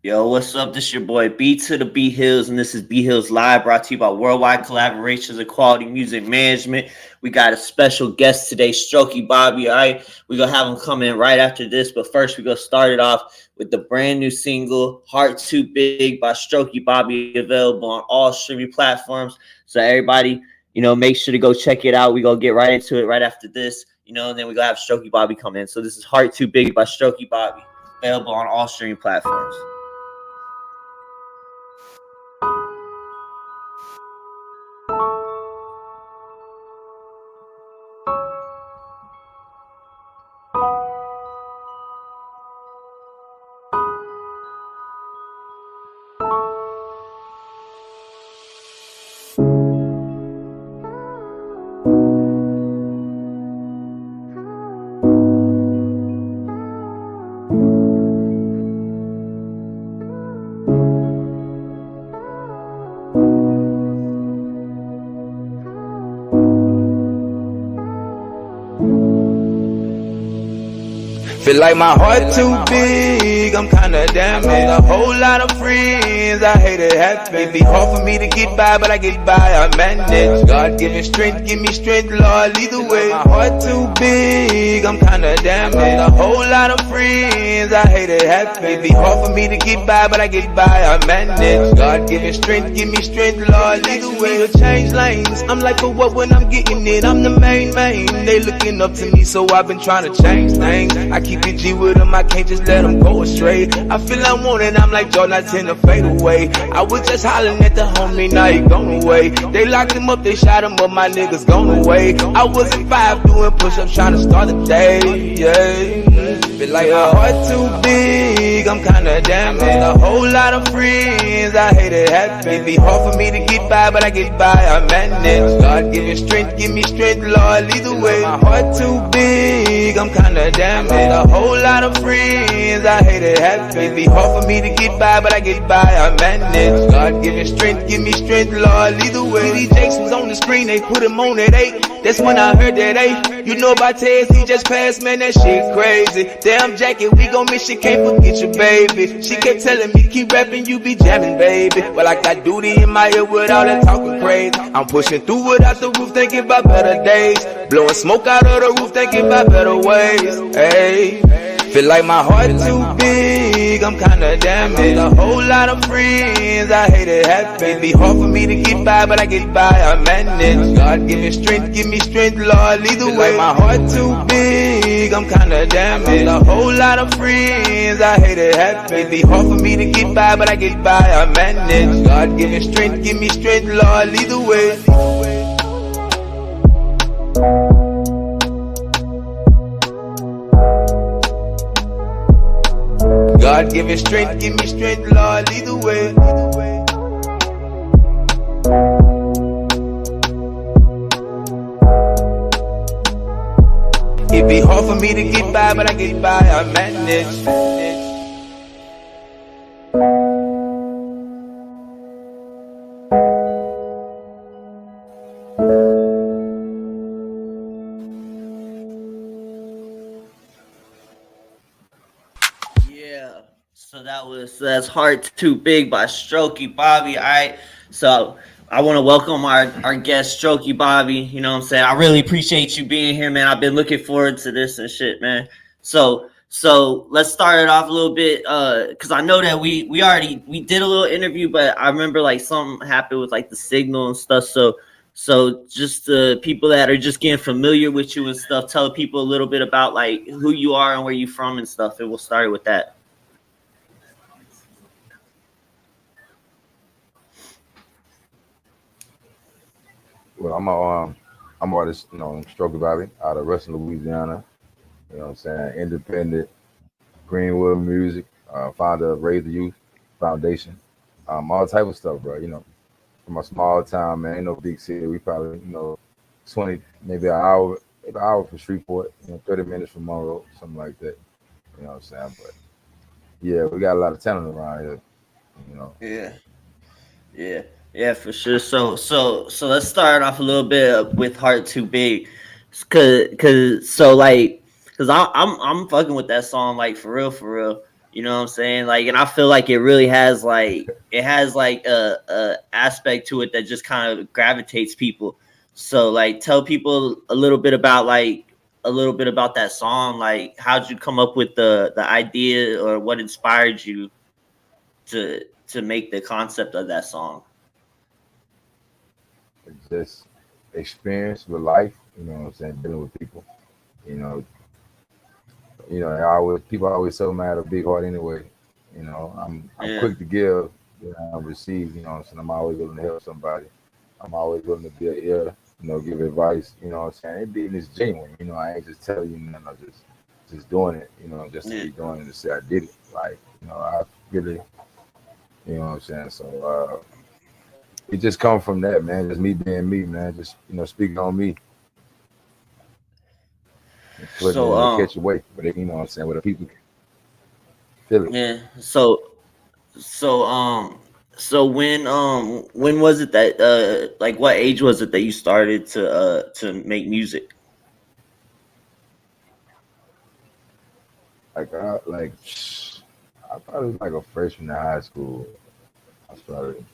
Yo, what's up? This your boy B to the Bhillz, and this is Bhillz Live, brought to you by Worldwide Collaborations and Quality Music Management. We got a special guest today, Strokki Bobbi. All right, we're gonna have him come in right after this, but first we're gonna start it off with the brand new single "Heart Too Big" by Strokki Bobbi, available on all streaming platforms. So everybody, make sure to go check it out. We're gonna get right into it right after this, and then we're gonna have Strokki Bobbi come in. So this is "Heart Too Big" by Strokki Bobbi, available on all streaming platforms. Feel like my heart too big, I'm kinda damaged. A whole lot of friends, I hate it happen. It be hard for me to get by, but I get by, I manage. God giving strength, give me strength, Lord, lead the way. My heart too big, I'm kinda damaged. A whole lot of friends, I hate it happen. It be hard for me to get by, but I get by, I manage. God giving strength, give me strength, Lord, lead the way. To change lanes, I'm like, for what when I'm getting it? I'm the main. They looking up to me, so I've been trying to change things. I keep it G with them, I can't just let them go astray. I feel I want it, I'm like Jordan, I tend to fade away. I was just hollering at the homie, now he gone away. They locked him up, they shot him up, my niggas gone away. I was in 5 doing push-ups, trying to start the day, yeah. Feel like my heart too big, I'm kinda damaged. A whole lot of friends, I hate it happen. It be hard for me to get by, but I get by, I manage. God giving strength, give me strength, Lord, lead the way. My heart too big, I'm kinda damaged. A whole lot of friends, I hate it happen. It be hard for me to get by, but I get by, I manage. God giving strength, give me strength, Lord, lead the way. These Jakes was on the screen, they put him on at 8. That's when I heard that 8. You know about Tez, he just passed, man, that shit crazy. Damn jacket, we gon' miss you, can't forget your baby. She kept telling me, keep rapping, you be jamming, baby. But I got duty in my ear with all that talking crazy. I'm pushing through it out the roof, thinking about better days. Blowing smoke out of the roof, thinking about better ways. Hey, feel like my heart too big, I'm kinda damaged. A whole lot of friends, I hate it happen. It be hard for me to get by, but I get by, I manage. God giving strength, give me strength, Lord, lead the way. My heart too big, I'm kinda damaged. A whole lot of friends, I hate it happen. It be hard for me to get by, but I get by, I manage. God giving strength, give me strength, Lord, lead the way. God giving strength, give me strength, Lord, lead the way. It be hard for me to get by, but I get by, I manage. So that's "Heart Too Big" by Strokki Bobbi. All right, so I want to welcome our guest, Strokki Bobbi. You know what I'm saying? I really appreciate you being here, man. I've been looking forward to this and shit, man. So let's start it off a little bit, because I know that we did a little interview, but I remember like something happened with like the signal and stuff. So just the people that are just getting familiar with you and stuff, tell people a little bit about like who you are and where you from and stuff, and we'll start with that. Well, I'm an artist, Strokki Bobbi out of Ruston, Louisiana. You know what I'm saying? Independent, Greenwood music, founder of Raise the Youth Foundation. All type of stuff, bro. From a small town, man, ain't no big city. We probably, 20, maybe an hour from Shreveport, 30 minutes from Monroe, something like that. You know what I'm saying? But yeah, we got a lot of talent around here, Yeah, for sure. So let's start off a little bit with "Heart Too Big," cause I'm fucking with that song, like, for real. You know what I'm saying? Like, and I feel like it really has like it has like a aspect to it that just kind of gravitates people. So like, tell people a little bit about that song. Like, how'd you come up with the idea, or what inspired you to make the concept of that song? It's just experience with life, you know what I'm saying, dealing with people. You know, I always people always tell me I had a big heart anyway. I'm Yeah, quick to give, I receive, you know what I'm saying? I'm always willing to help somebody. I'm always willing to be an ear, give advice, you know what I'm saying? It's genuine, I ain't just telling you nothing, I'm just doing it, just to yeah. be doing it to say I did it. Like, I really, you know what I'm saying? So it just come from that, man. Just me being me, man. Just, speaking on me and putting it So in a catch away. But you know what I'm saying, where the people can feel it. yeah. So so when was it that like what age was it that you started to make music? Like I probably was like a freshman in high school. I started.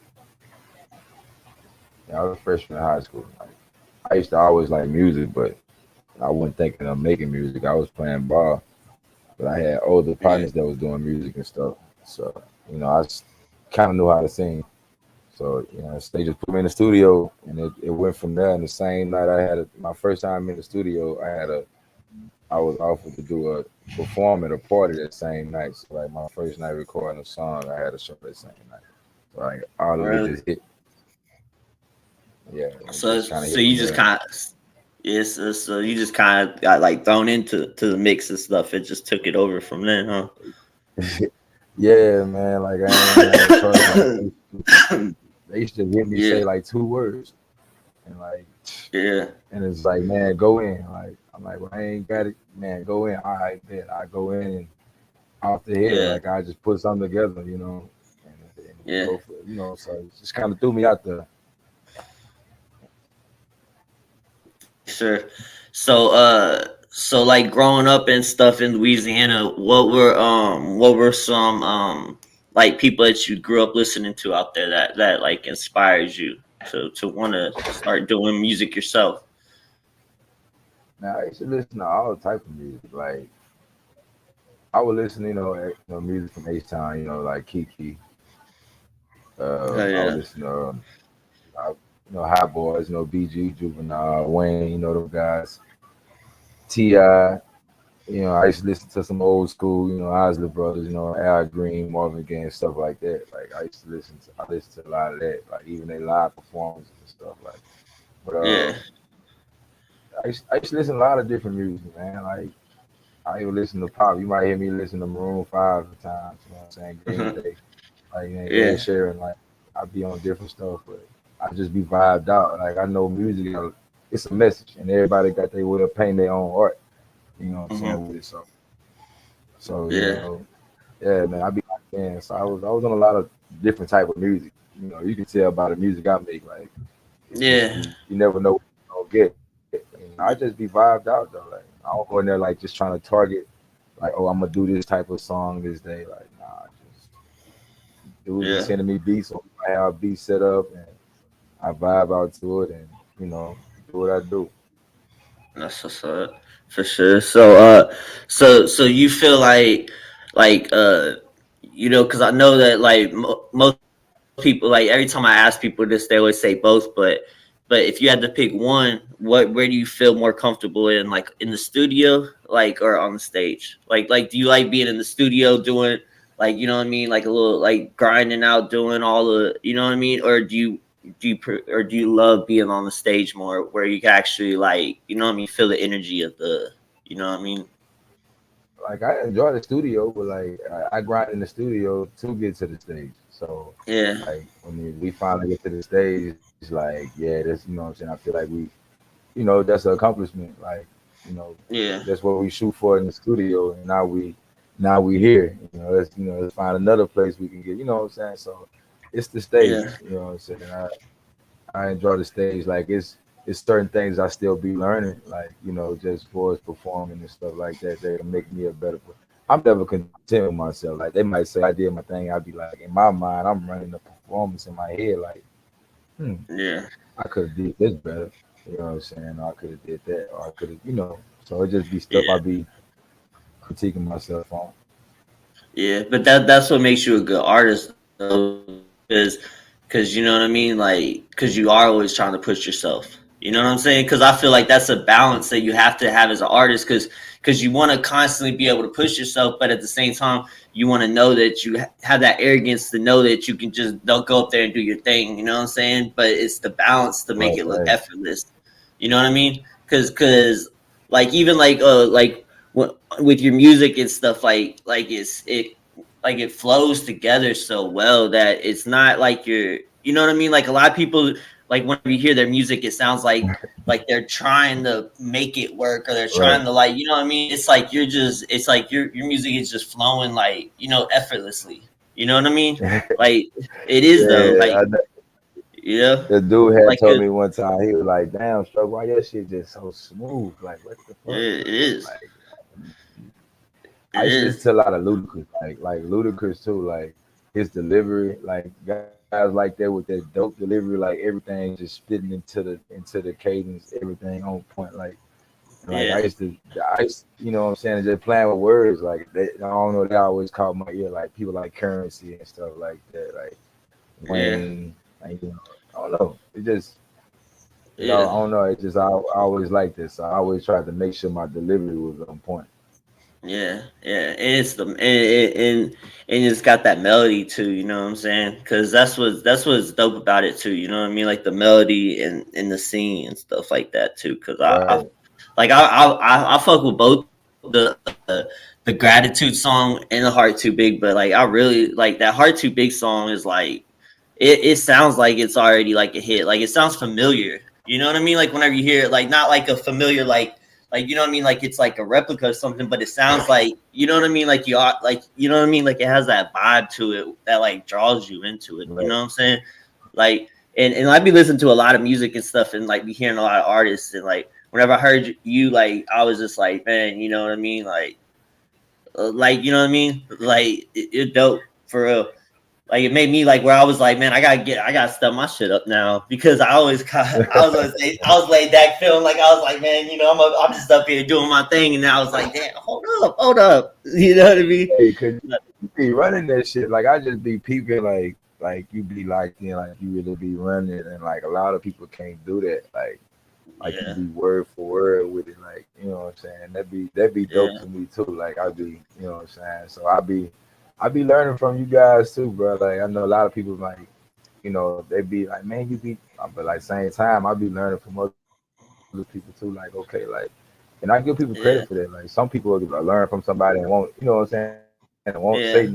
Yeah, I was a freshman in high school. Like, I used to always like music, but I wasn't thinking of making music. I was playing ball, but I had older Yeah, partners that was doing music and stuff. So I kind of knew how to sing. So they just put me in the studio, and it went from there. And the same night my first time in the studio, I was offered to do a perform at a party that same night. So like my first night recording a song, I had a show that same night. So like all of it really. just hit. Yeah, and it So just kind of so hit you from just there. kind of yes, so you just kind of got like thrown into the mix and stuff. It just took it over from then, huh? Yeah, man. Like I ain't man. Trust like they used to hear me Yeah, say like two words, and like, yeah, and it's like, man, go in. Like I'm like, well, I ain't got it, man. Go in. All right, then I go in and off the head, yeah, like I just put something together, and yeah. go for it, So it just kind of threw me out there. Sure. So so like growing up and stuff in Louisiana, what were some like people that you grew up listening to out there that like inspires you to want to start doing music yourself? Now I used to listen to all type of music. Like I would listen, music from H Town, like Kiki. Oh I would yeah. listen to, Hot Boys, BG, Juvenile, Wayne, them guys. Ti, I used to listen to some old school, Isley Brothers, Al Green, Marvin Gaye, stuff like that. Like I listened to a lot of that, like even their live performances and stuff like. But Yeah. I used to listen to a lot of different music, man. Like I even listen to pop. You might hear me listen to Maroon 5 at times. You know what I'm saying? Green Day, like Ed Yeah. Sheeran. Like I be on different stuff, but I just be vibed out. Like I know music, it's a message, and everybody got their way of painting their own art. You know what I'm Hmm. saying with it. So Yeah. yeah, man. I be like, man. So I was on a lot of different type of music. You can tell by the music I make. Like it's just Yeah. you never know what you're gonna get. I just be vibed out though. Like I don't go in there like just trying to target. Like, oh, I'm gonna do this type of song this day. Like, nah, just dudes be Yeah. sending me beats, so I have beats set up, and I vibe out to it, and do what I do. That's what's up for sure. So so you feel like because I know that like most people, like every time I ask people this, they always say both. But if you had to pick one, where do you feel more comfortable in, like in the studio, like or on the stage? Like do you like being in the studio doing like you know what I mean, like a little like grinding out, doing all the you know what I mean, or or do you love being on the stage more, where you can actually like you know what I mean, feel the energy of the you know what I mean? Like I enjoy the studio, but like I grind in the studio to get to the stage. So Yeah, like when we finally get to the stage, it's like yeah, that's what I'm saying. I feel like that's an accomplishment. Like yeah, that's what we shoot for in the studio, and now we here. Let's find another place we can get. You know what I'm saying? So it's the stage. yeah, You know what I'm saying? I enjoy the stage. Like it's certain things I still be learning. Like just for us performing and stuff like that. That can make me a better I'm never content with myself. Like they might say I did my thing, I'd be like, in my mind, I'm running the performance in my head, like, Yeah. I could have did this better. You know what I'm saying? Or I could have did that, or I could have, So it just be stuff I Yeah. be critiquing myself on. Yeah. But that's what makes you a good artist, though, because you know what I mean, like because you are always trying to push yourself. You know what I'm saying? Because I feel like that's a balance that you have to have as an artist, because you want to constantly be able to push yourself, but at the same time, you want to know that you have that arrogance to know that you can just don't go up there and do your thing. You know what I'm saying? But it's the balance to make Right, it look right, effortless. You know what I mean? Because like even like with your music and stuff like it flows together so well that it's not like you know what I mean? Like a lot of people, like whenever you hear their music, it sounds like they're trying to make it work or they're right. trying to, like, you know what I mean? It's like it's like your music is just flowing, like, effortlessly. You know what I mean? Like it is though. Yeah, Like, yeah, the dude had like told me one time, he was like, "Damn, Stroke, why your shit just so smooth? Like, what the fuck?" it is. Like, I It used to listen is. to a lot of Ludacris, like Ludacris too, like his delivery, like guys like that with that dope delivery, like everything just fitting into the cadence, everything on point, like Yeah. I used, you know what I'm saying, just playing with words, like they, I don't know, they always caught my ear, like people like Currency and stuff like that, like Yeah. Wayne, like I don't know, it just I Yeah. don't know, it just I always like this, so I always tried to make sure my delivery was on point. Yeah, yeah, and it's and it's got that melody too. You know what I'm saying? Because that's what's dope about it too. You know what I mean? Like the melody and the scene and stuff like that too. Because I Right, like I fuck with both the gratitude song and the heart too big. But like I really like that heart too big song is like it sounds like it's already like a hit. Like it sounds familiar. You know what I mean? Like whenever you hear it, like not like a familiar like you know what I mean, like it's like a replica of something, but it sounds like, you know what I mean, like you are like, you know what I mean, like it has that vibe to it that like draws you into it. You right. know what I'm saying? Like and I be listening to a lot of music and stuff and like be hearing a lot of artists and like whenever I heard you like I was just like, man, you know what I mean, like you know what I mean, like it dope for real. Like it made me like where I was like, man, I gotta step my shit up now because I was laid back feeling like I was like, man, I'm just up here doing my thing, and now I was like, damn, hold up, you know what I mean? Hey, could you be running that shit? Like I just be peeping, like you be locked in, like you really be running, and like a lot of people can't do that. Like you Yeah, be word for word with it, like you know what I'm saying. That be dope yeah, to me too. Like I be, you know what I'm saying. So I be learning from you guys too, bro. Like I know a lot of people like, they be like, man, you be, but like same time, I be learning from other people too. Like okay, and I give people credit for that. Like some yeah, people learn from somebody and won't, what I'm saying, and won't say nothing yeah, like,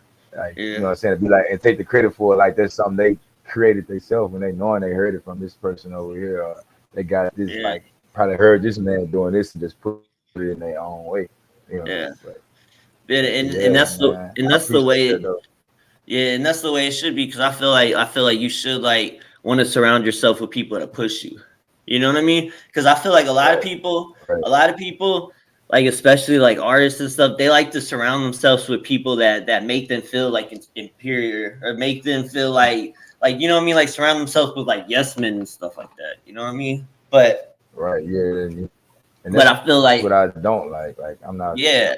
what I'm saying, to be yeah, like, and take the credit for it, like that's something they created themselves when they knowing they heard it from this person over here, or they got this, like yeah, probably heard this man doing this and just put it in their own way. yeah. But And, but and yeah, and that's the man, I and that's the appreciate that way. though. Yeah, and that's the way it should be because I feel like you should like want to surround yourself with people that push you. You know what I mean? Because I feel like Right, right, a lot of people, like especially like artists and stuff, they like to surround themselves with people that make them feel like it's inferior or make them feel like you know what I mean, like surround themselves with like yes men and stuff like that. You know what I mean? right. Yeah, and But that's I what feel I like don't like. Like I'm not. yeah,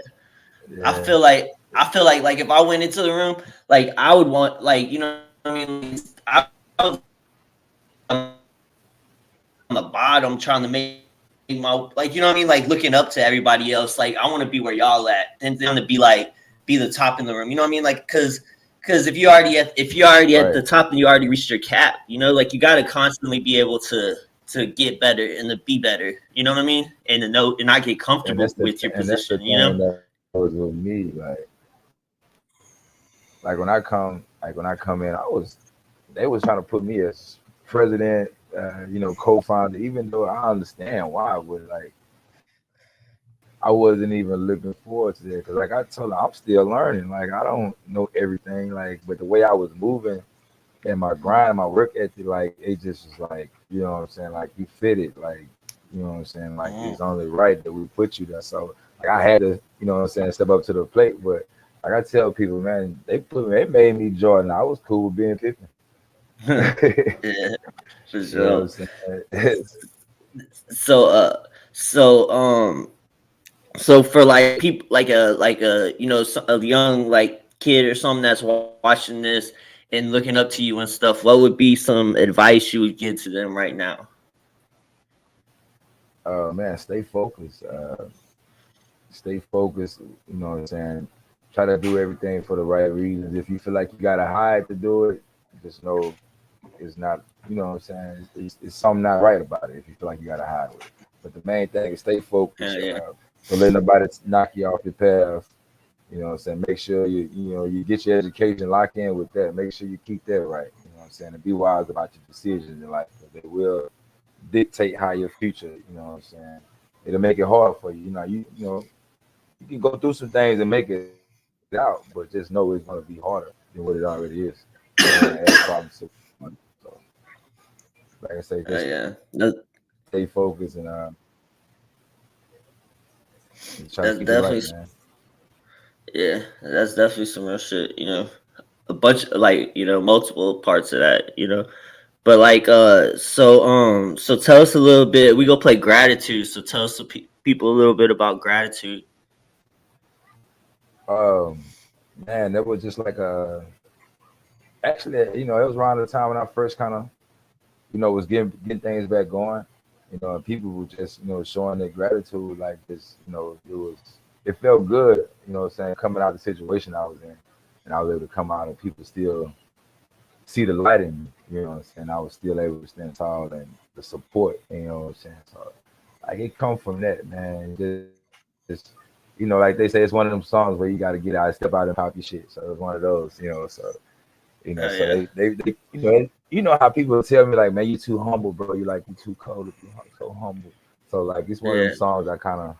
Yeah, I feel like if I went into the room, like I would want like you know what I mean. I was on the bottom trying to make my like you know what I mean, like looking up to everybody else. Like I want to be where y'all at, and then to be the top in the room. You know what I mean? Like because if you're already at right. the top, then you already reached your cap. You know, like you got to constantly be able to get better and to be better. You know what I mean? And to know and not get comfortable with your And that's position. the You know? thing that was with me. Like when I come in, they was trying to put me as president, co-founder. Even though I understand why, but like I wasn't even looking forward to that because, like I told her, I'm still learning. Like I don't know everything. Like, but the way I was moving and my grind, my work ethic, like it just was like, you know what I'm saying? Like you fit it, like you know what I'm saying? Like Mm, it's only right that we put you there. So I had to, you know what I'm saying, step up to the plate. But like I tell people, man, they made me Jordan. I was cool with being Pippen. Yeah, for You know what sure. I'm saying? So for like people like a you know a young like kid or something that's watching this and looking up to you and stuff, what would be some advice you would give to them right now? Man, stay focused. Stay focused. You know what I'm saying? Try to do everything for the right reasons. If you feel like you gotta hide to do it, just know it's not. You know what I'm saying? It's something not right about it. If you feel like you gotta hide it, but the main thing is stay focused. Yeah. Don't let nobody knock you off your path. You know what I'm saying? Make sure you get your education, lock in with that. Make sure you keep that right. You know what I'm saying? And be wise about your decisions in life, because they will dictate how your future. You know what I'm saying? It'll make it hard for you. You know, you can go through some things and make it out, but just know it's gonna be harder than what it already is. So, like I say, just stay focused and try to keep it right, man. Yeah, that's definitely some real shit. You know, a bunch like you know multiple parts of that. You know, but like so tell us a little bit. We go play gratitude. So tell us people a little bit about gratitude. Man, that was just like actually, you know, it was around the time when I first kind of, you know, was getting things back going. You know, and people were just, you know, showing their gratitude like this. You know, it felt good. You know what I'm saying, coming out of the situation I was in, and I was able to come out and people still see the light in me. You know what I'm saying? I was still able to stand tall and the support. You know what I'm saying? So like it come from that, man. Just you know, like they say, it's one of them songs where you got to get out, step out, and pop your shit. So it was one of those, you know. So you know, they you know how people tell me like, man, you too humble, bro. You too cold to be so humble. So like, it's one of them songs I kind of,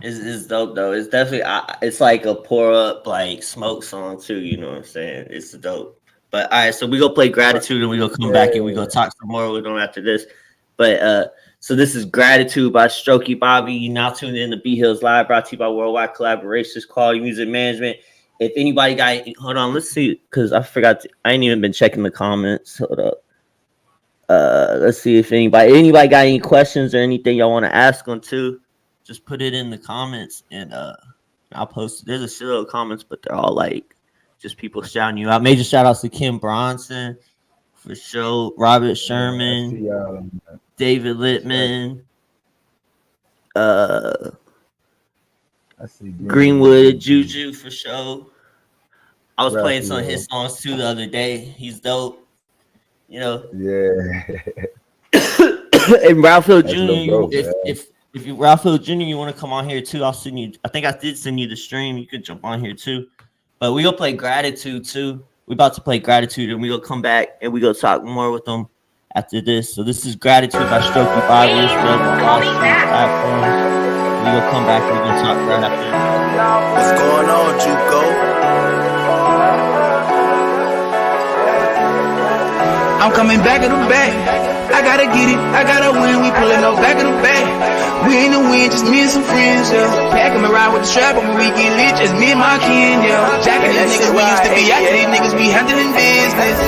It's dope though. It's definitely it's like a pour up like smoke song too. You know what I'm saying? It's dope. But all right, so we go play gratitude and we go come back and we go talk some more with them after this. But so this is Gratitude by Strokki Bobbi. You now tuned in to Bhillz Live, brought to you by Worldwide Collaborations, Quality Music Management. If anybody got, hold on, let's see, because I forgot. I ain't even been checking the comments. Hold up. Let's see if anybody got any questions or anything y'all want to ask them too. Just put it in the comments and I'll post it. There's a shitload of comments, but they're all like just people shouting you out. Major shout outs to Kim Bronson for sure. Robert Sherman, David Littman, I see Greenwood, Juju for sure. I was playing some of his songs too the other day. He's dope, you know. Yeah. And Ralph Hill Jr. If you Ralph Hill Jr. you want to come on here too, I'll send you. I think I did send you the stream. You could jump on here too. But we gonna play Gratitude too. We about to play Gratitude and we gonna come back and we gonna talk more with them after this. So this is Gratitude by Strokki Bobbi. It's available on all streaming platforms. We gonna come back and we gonna talk right after. What's going on, Juco? I'm coming back in the back. I gotta get it, I gotta win. We pulling up back in the back. We in the wind, just me and some friends, yeah. Packing around with the strap on we get lit, just me and my kin, yeah. Jacking these niggas, we used to be after these niggas, we handling business.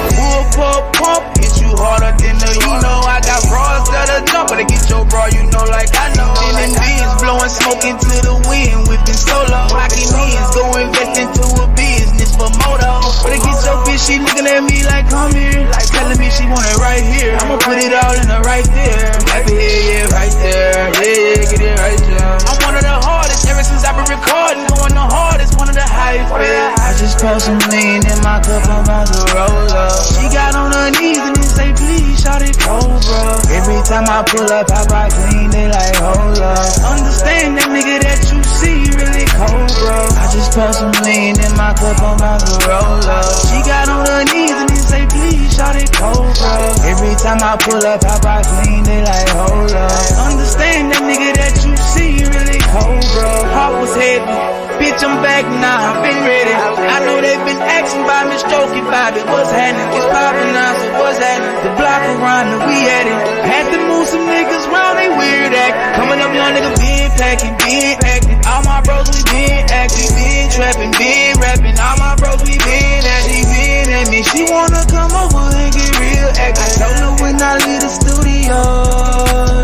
Pump, hit you harder than the, you know. I got bras that'll jump, but I get your bra, you know, like I know. And beans blowing smoke into the wind, whipping solo. Rocking means go invest into a business for moto. But I get your bitch, she looking at me like, come here. Like telling me she want it right here. I'ma put it all in her right there. Happy here, yeah, right there. Yeah, get it right there. I'm one of the hardest ever since I've been recording. Going the hardest, one of the highest. I just pour some lean in my cup, I'm about to roll up. She got on her knees and then say, please, shout it Cobra. Every time I pull up, I buy clean, they like, hold up. Understand that nigga that you see really cold, bro. I just pour some lean in my cup, I'm about to roll up. She got on her knees and then say, please, shout it Cobra. Every time I pull up, I buy clean, they like, hold up. Understand that nigga that you see really cold, bro. Heart was heavy. Bitch, I'm back now, I've been ready. I know they've been asking about me, Strokki Bobbi. What's happening? It's popping now, so what's happening? The block around and we at it. Had to move some niggas round, they weird act. Coming up, young nigga, been packing, been acting. All my bros, we been acting, been trapping, been rapping. All my bros, we been acting, been at me. She wanna come over and get real acting. I told her when I leave the studio,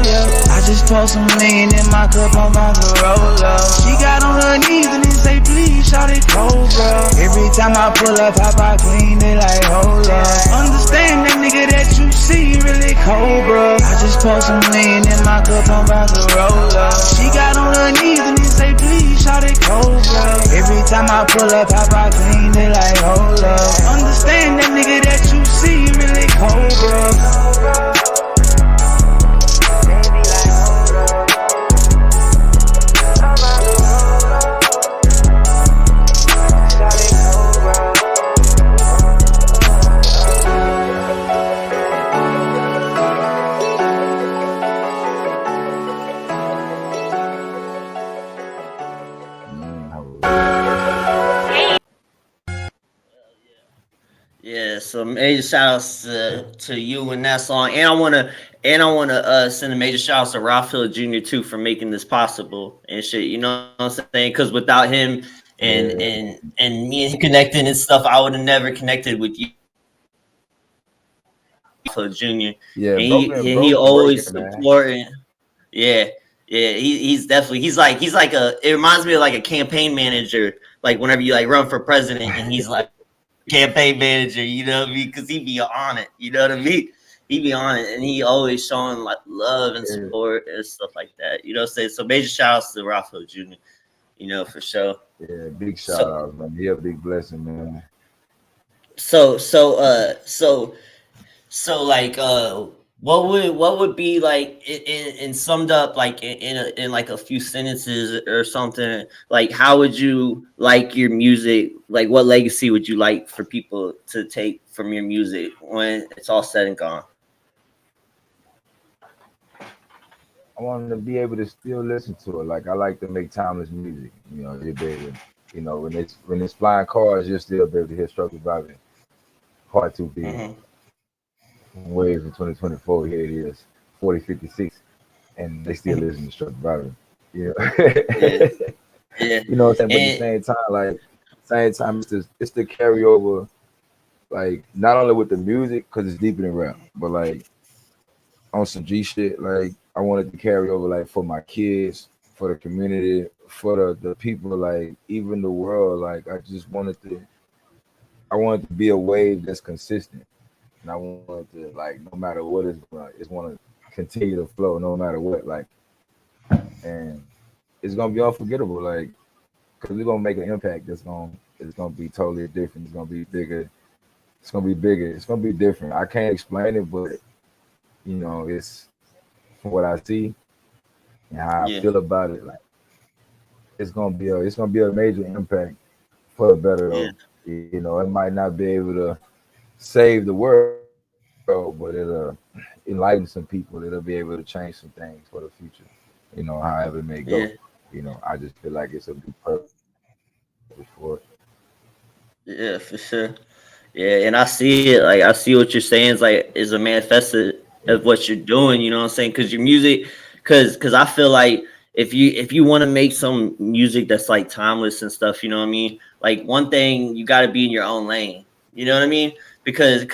yeah. I just pour some lean in my cup, I'm on the roller. She got on her knees and then say, please, shout it cold, bro. Every time I pull up, I clean, they like, hold up. Understand that nigga that you see really cold, bro. I just pour some lean in my cup, I'm about to roll up. She got on her knees and then say, please, shout it cold, bro. Every time I pull up, I clean, they like, hold up. Understand that nigga that you see really cold, bro. Yeah, so major shout outs to you and that song. And I wanna send a major shout outs to Raphael Jr. too for making this possible and shit. You know what I'm saying? Because without him and me and him connecting and stuff, I would have never connected with you. Raphael Jr. Yeah, and he always supporting. Yeah. Yeah, he's definitely he's like it reminds me of like a campaign manager, like whenever you like run for president and he's like campaign manager, you know what I mean? Because he be on it, you know what I mean? He be on it, and he always showing like love and support and stuff like that. You know what I'm saying? So major shout outs to Raphael Jr., you know, for sure. Yeah, big shout out, man. Yeah, big blessing, man. So like what would be like in summed up like in like a few sentences or something, like how would you like your music, like what legacy would you like for people to take from your music when it's all said and gone? I want them to be able to still listen to it. Like I like to make timeless music. You know, you'll be able to, you know, when it's flying cars, you'll still be able to hear Strokki Bobbi. Heart Too Big. Mm-hmm. Waves in 2024, here it is, 4056, and they still listen to Strokki Bobbi. Yeah. You know what I'm saying? But at the same time, it's the carryover, like not only with the music, because it's deeper than rap, but like on some G shit, like I wanted to carry over like for my kids, for the community, for the people, like even the world. Like I wanted to be a wave that's consistent. And I wanted to, like, no matter what it's going to, just want to continue to flow no matter what, like, and it's going to be unforgettable, like, because we're going to make an impact it's going to be totally different. It's going to be bigger. It's going to be bigger. It's going to be different. I can't explain it, but, you know, it's from what I see and how I feel about it, like, it's going to be a major impact for the better, though. You know, it might not be able to save the world, but it'll enlighten some people. It'll be able to change some things for the future, you know, however it may go. You know, I just feel like it's a big purpose for it. Yeah, for sure. Yeah, and I see it. Like I see what you're saying is a manifestation of what you're doing. You know what I'm saying? Because your music, because I feel like if you want to make some music that's like timeless and stuff, you know what I mean? Like one thing, you got to be in your own lane. You know what I mean? Because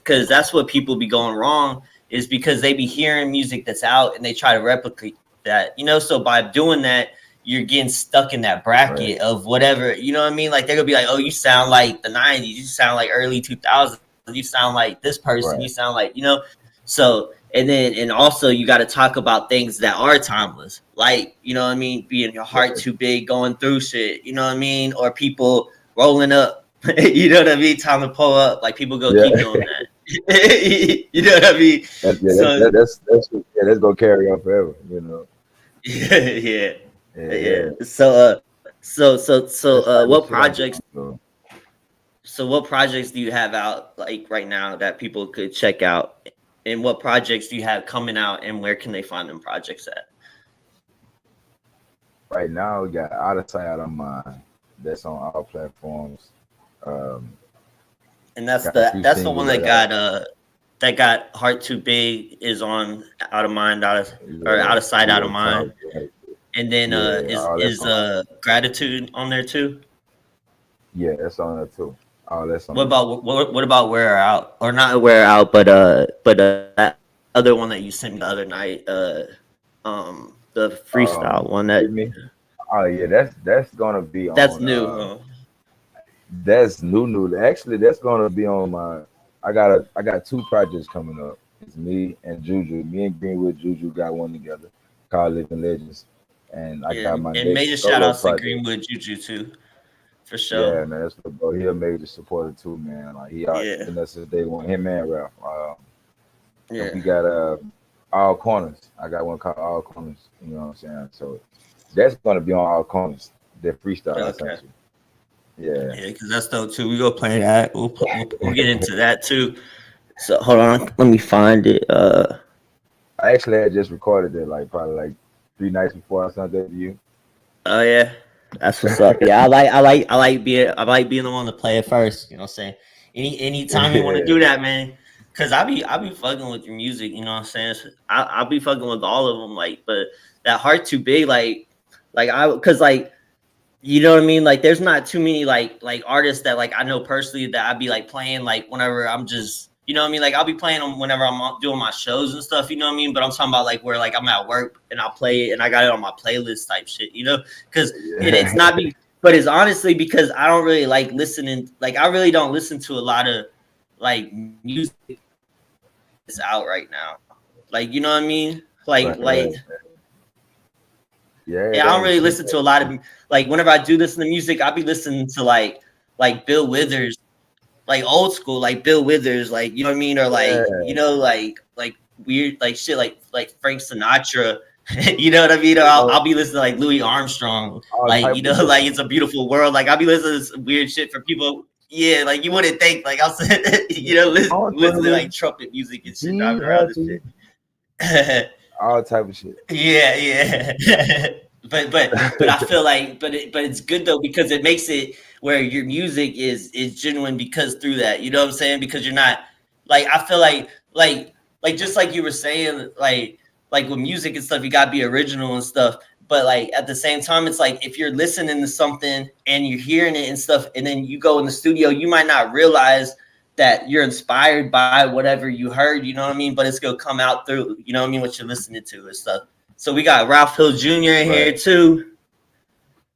that's what people be going wrong, is because they be hearing music that's out and they try to replicate that, you know? So by doing that, you're getting stuck in that bracket of whatever, you know what I mean? Like they're gonna be like, oh, you sound like the 90s, you sound like early 2000s, you sound like this person, you sound like, you know? So, and also you got to talk about things that are timeless, like, you know what I mean? Being your heart too big, going through shit, you know what I mean? Or people rolling up. You know what I mean? Time to pull up. Like people go keep doing that. You know what I mean? That's gonna carry on forever. You know. Yeah. So what projects? So what projects do you have out like right now that people could check out? And what projects do you have coming out? And where can they find them projects at? Right now, we got Out of Sight, Out of Mind. That's on all platforms. And that's Got a few the one singles that got Heart Too Big is on Out of Mind, or Yeah, Out of Sight, Out of yeah, Mind. And then all that's is Gratitude on there too? yeah, that's on there too. All that's on What there. about what about Wear Out, or not Wear Out, but that other one that you sent me the other night, the freestyle one that With me? Oh yeah, that's gonna be that's on. new. That's new. Actually, that's gonna be on my. I got two projects coming up. It's me and Juju. Me and Greenwood Juju got one together called Living Legends, and I got my and next major shout solo outs to project. Greenwood Juju too, for sure. Yeah, man, that's the bro. He a major supporter too, man. Like he Yeah. been there since day one. Him and Ralph. Yeah. We got All Corners. I got one called All Corners. You know what I'm saying? So that's gonna be on All Corners. The freestyle. Okay. Yeah. Yeah, because that's dope too. We go play that. We'll get into that too. So hold on, let me find it. I actually had just recorded it probably 3 nights before I sent that to you. Oh yeah, that's what's up. Yeah, I like being the one to play it first. You know what I'm saying? Anytime you want to do that, man. Cause I be fucking with your music. You know what I'm saying? I'll be fucking with all of them. But that Heart Too Big, you know what I mean? Like, there's not too many like artists that I know personally that I'd be playing whenever I'm just, you know what I mean? Like, I'll be playing them whenever I'm doing my shows and stuff, you know what I mean? But I'm talking about where I'm at work and I'll play it and I got it on my playlist type shit, you know? Because it's not but it's honestly because I don't really like listening. I really don't listen to a lot of music that's out right now. You know what I mean? Yeah, I don't really listen to a lot of whenever I do listen to music, I'll be listening to like Bill Withers, old school, Bill Withers, you know what I mean, or you know, weird shit like Frank Sinatra, you know what I mean? Or I'll be listening to Louis Armstrong, you know, It's a Beautiful World. I'll be listening to some weird shit for people. Yeah, you wouldn't think I'll say, you know, listen to trumpet music and shit. All type of shit. Yeah. but I feel but it's good though, because it makes it where your music is genuine, because through that, you know what I'm saying? Because you're not I feel like just like you were saying, like with music and stuff, you gotta be original and stuff. But at the same time, it's if you're listening to something and you're hearing it and stuff, and then you go in the studio, you might not realize that you're inspired by whatever you heard, you know what I mean? But it's gonna come out through, you know what I mean, what you're listening to and stuff. So we got Ralph Hill Jr. in here too.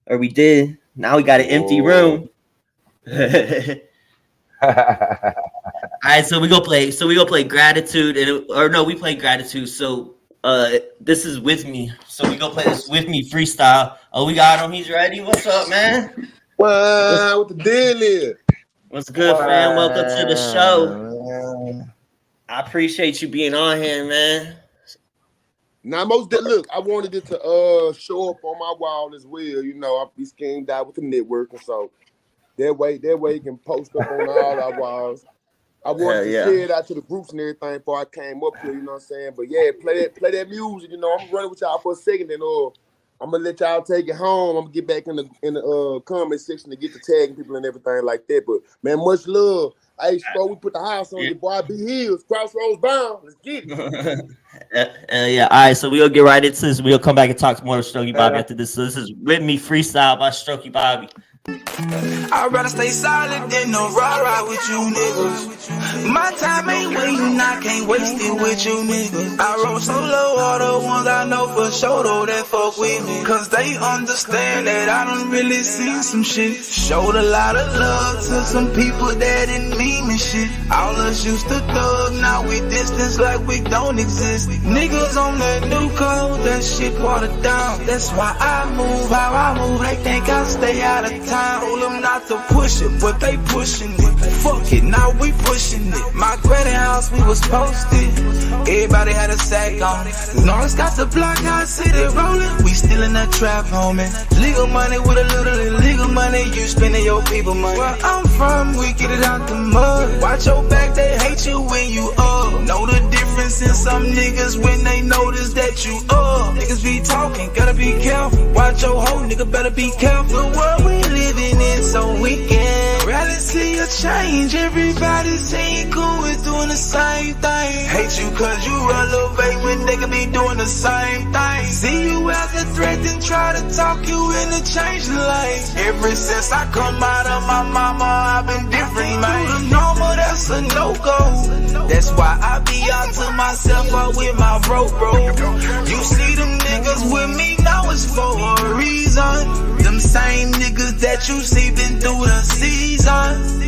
Or we did. Now we got an empty room. All right, so we go play Gratitude, we play Gratitude. So this is With Me. So we go play this With Me freestyle. Oh, we got him. He's ready. What's up, man? What the deal is? What's good, fam? Welcome to the show. I appreciate you being on here, man. Now, look, I wanted it to show up on my wall as well. You know, I'll be schemed out with the network, and so that way you can post up on all our walls. I wanted to share it out to the groups and everything before I came up here, you know what I'm saying? But yeah, play that music, you know. I'm running with y'all for a second, and I'm gonna let y'all take it home. I'm gonna get back in the comment section to get to tagging people and everything like that. But man, much love. Hey, Stro, we put the house on your boy Bhillz, Crossroads bound. Let's get it. Yeah. All right, so we'll get right into this. We'll come back and talk more with Strokki Bobbi after this. So this is With Me freestyle by Strokki Bobbi. I'd rather stay silent than no rah-rah with you niggas. My time ain't waiting, I can't waste it with you niggas. I roll solo, all the ones I know for sure though that fuck with me. Cause they understand that I done really seen some shit. Showed a lot of love to some people that didn't mean me shit. All us used to thug, now we distance like we don't exist. Niggas on that new code, that shit watered down. That's why I move how I move, they think I stay out of time. Told them not to push it, but they pushing it. Fuck it, now we pushing it. My granny house, we was posted. Everybody had a sack on it. Norris got the block, I see it rolling. We still in that trap, homie. Legal money with a little illegal money. You spending your people money. Where I'm from, we get it out the mud. Watch your back, they hate you when you up. Know the difference in some niggas when they notice that you up. Niggas be talking, gotta be careful. Watch your hoe, nigga, better be careful. The world we living a change. Everybody saying cool is doing the same thing. Hate you cause you elevate when they could be doing the same thing. See you as a threat and try to talk you into change the lanes. Ever since I come out of my mama, I've been different, man. The normal, that's a no-go. That's why I be out to myself out with my bro. You see them niggas with me, now it's for a reason. Them same niggas that you see been through the season.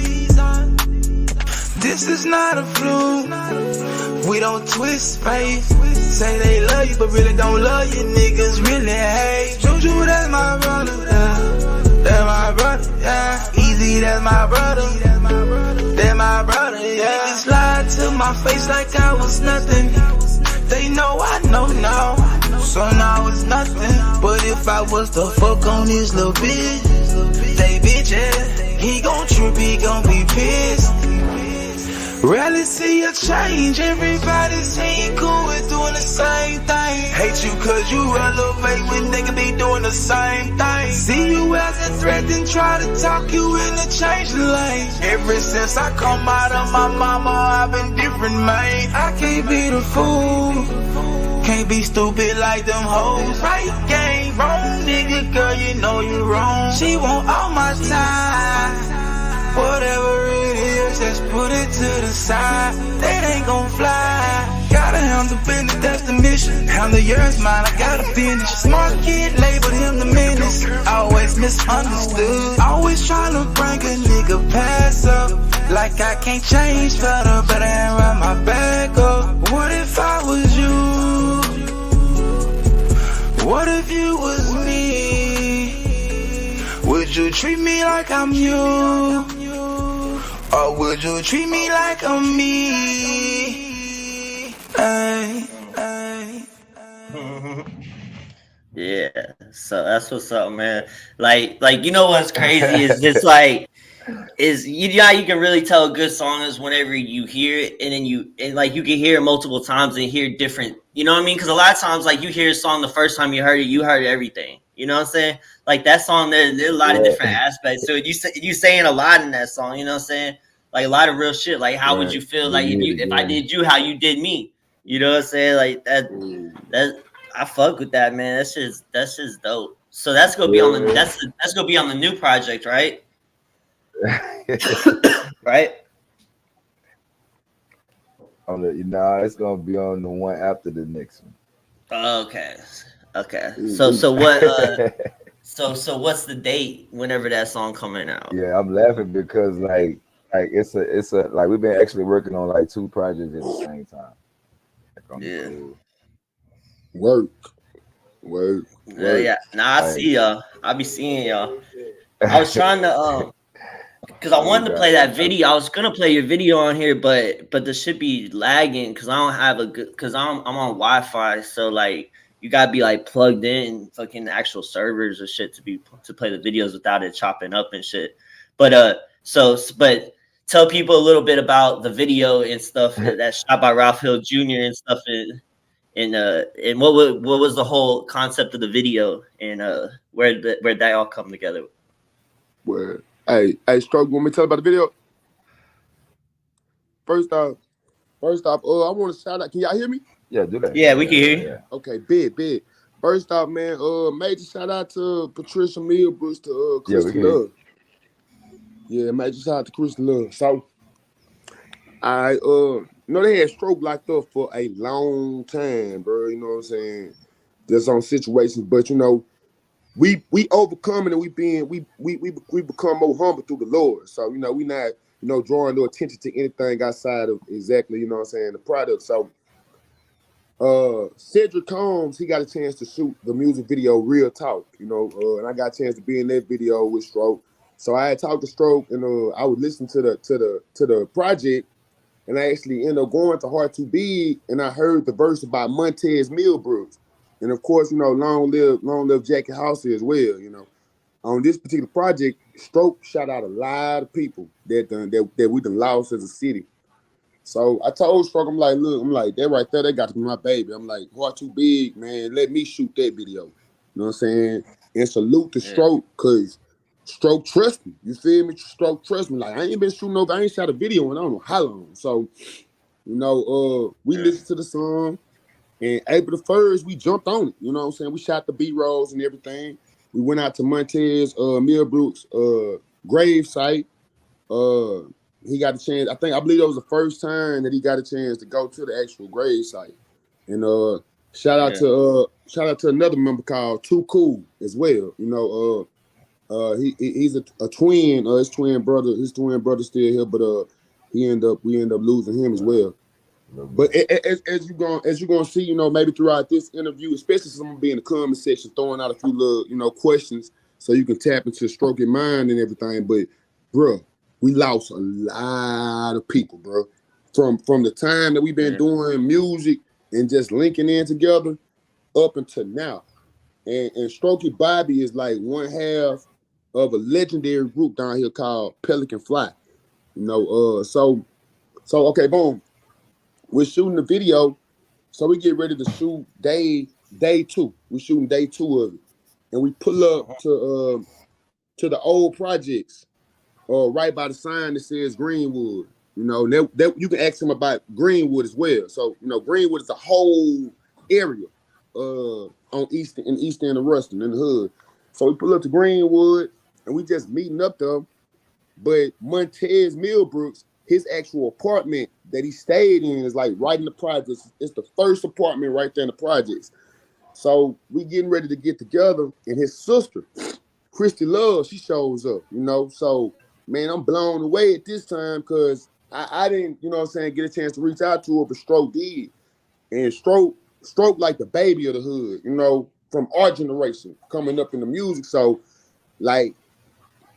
This is not a fluke. We don't twist faith. Say they love you, but really don't love you. Niggas really hate. Juju, that's my brother, yeah. That's my brother, yeah. Easy, that's my brother. That's my brother, yeah. Niggas lied to my face like I was nothing. They know I know now, so now it's nothing. But if I was to fuck on this little bitch, they bitch, yeah. He gon' trip, he gon' be pissed. Rarely see a change, everybody saying cool with doing the same thing. Hate you cause you elevate when they can be doing the same thing. See you as a threat and try to talk you into change the lane. Ever since I come out of my mama, I've been different, man. I can't be the fool, can't be stupid like them hoes. Right game, wrong nigga, girl, you know you wrong. She want all my time. Whatever it is, just put it to the side. That ain't gon' fly. Gotta handle business, that's the mission. Handle yours, mine, I gotta finish. Smart kid, labeled him the menace. Always misunderstood. Always tryna bring a nigga pass up. Like I can't change for the better and run my back up. What if I was you? What if you was me? Would you treat me like I'm you? Or would you treat me like I'm me? Ay, ay, ay. Yeah, so that's what's up, man. Like you know what's crazy is just like you can really tell a good song is whenever you hear it and then you can hear it multiple times and hear different. You know what I mean? Because a lot of times like you hear a song the first time you heard everything. You know what I'm saying? Like that song, there's a lot of different aspects. So you saying a lot in that song. You know what I'm saying? Like a lot of real shit. Like how would you feel like if I did you how you did me? You know what I'm saying? Like that I fuck with that, man. That's just dope. So that's gonna be on the that's gonna be on the new project, right? Right? It's gonna be on the one after the next one. Okay. So what? So what's the date? Whenever that song coming out? Yeah, I'm laughing because like it's a like we've been actually working on like two projects at the same time. Yeah. Work. Yeah. Nah, I see y'all. I be seeing y'all. I was trying to because I wanted to play that video. I was gonna play your video on here, but the shit be lagging because I don't have a good because I'm on Wi-Fi, so like you gotta be like plugged in fucking actual servers or shit to play the videos without it chopping up and shit. But tell people a little bit about the video and stuff that's shot by Ralph Hill Jr. and stuff and what was the whole concept of the video and where that all come together? Well, hey, Strokki, want me to tell about the video? First off, I want to shout out. Can y'all hear me? Yeah, do that. Yeah, we can hear you. Yeah. Okay, big. First off, man, major shout out to Patricia Millbrooks, to Kristen Love. Yeah, major shout out to Kristen Love. So, they had Stroke locked up for a long time, bro. You know what I'm saying? Just on situations, but we overcome it and we become more humble through the Lord. So, we not, drawing no attention to anything outside of exactly, the product. So Cedric Combs, he got a chance to shoot the music video Real Talk, and I got a chance to be in that video with Stroke. So I had talked to Stroke and I would listen to the project, and I actually ended up going to Heart Too Big, and I heard the verse about Montez Millbrooks. And of course, long live Jackie Housey as well. On this particular project, Stroke shout out a lot of people that we done lost as a city. So I told Stroke, I'm like, that right there, that got to be my baby. I'm like, Heart Too Big, man, let me shoot that video. You know what I'm saying? And salute to Stroke, because Stroke trust me. You feel me? Stroke trust me. Like I ain't been shooting over. I ain't shot a video in I don't know how long. So, we listened to the song, and April the 1st, we jumped on it. You know what I'm saying? We shot the B-rolls and everything. We went out to Montez Millbrook's grave site. He got a chance. I believe that was the first time that he got a chance to go to the actual grave site. And shout out to another member called Too Cool as well. He's a twin. His twin brother still here, but we end up losing him as well. But as you're gonna see, maybe throughout this interview, especially since I'm gonna be in the comment section throwing out a few little, questions so you can tap into Strokki mind and everything. But bro, we lost a lot of people, bro. From the time that we've been doing music and just linking in together up until now. And Strokki Bobbi is like one half of a legendary group down here called Pelican Fly. So okay, boom. We're shooting the video, so we get ready to shoot day 2. We're shooting day 2 of it, and we pull up to the old projects, right by the sign that says Greenwood. That you can ask him about Greenwood as well. So Greenwood is a whole area on East End of Ruston in the hood. So we pull up to Greenwood, and we just meeting up there. But Montez Millbrooks, his actual apartment that he stayed in is like right in the projects. It's the first apartment right there in the projects. So we getting ready to get together, and his sister, Christy Love, she shows up, So, man, I'm blown away at this time because I didn't, get a chance to reach out to her, but Stroke did. And Stroke like the baby of the hood, from our generation coming up in the music. So, like,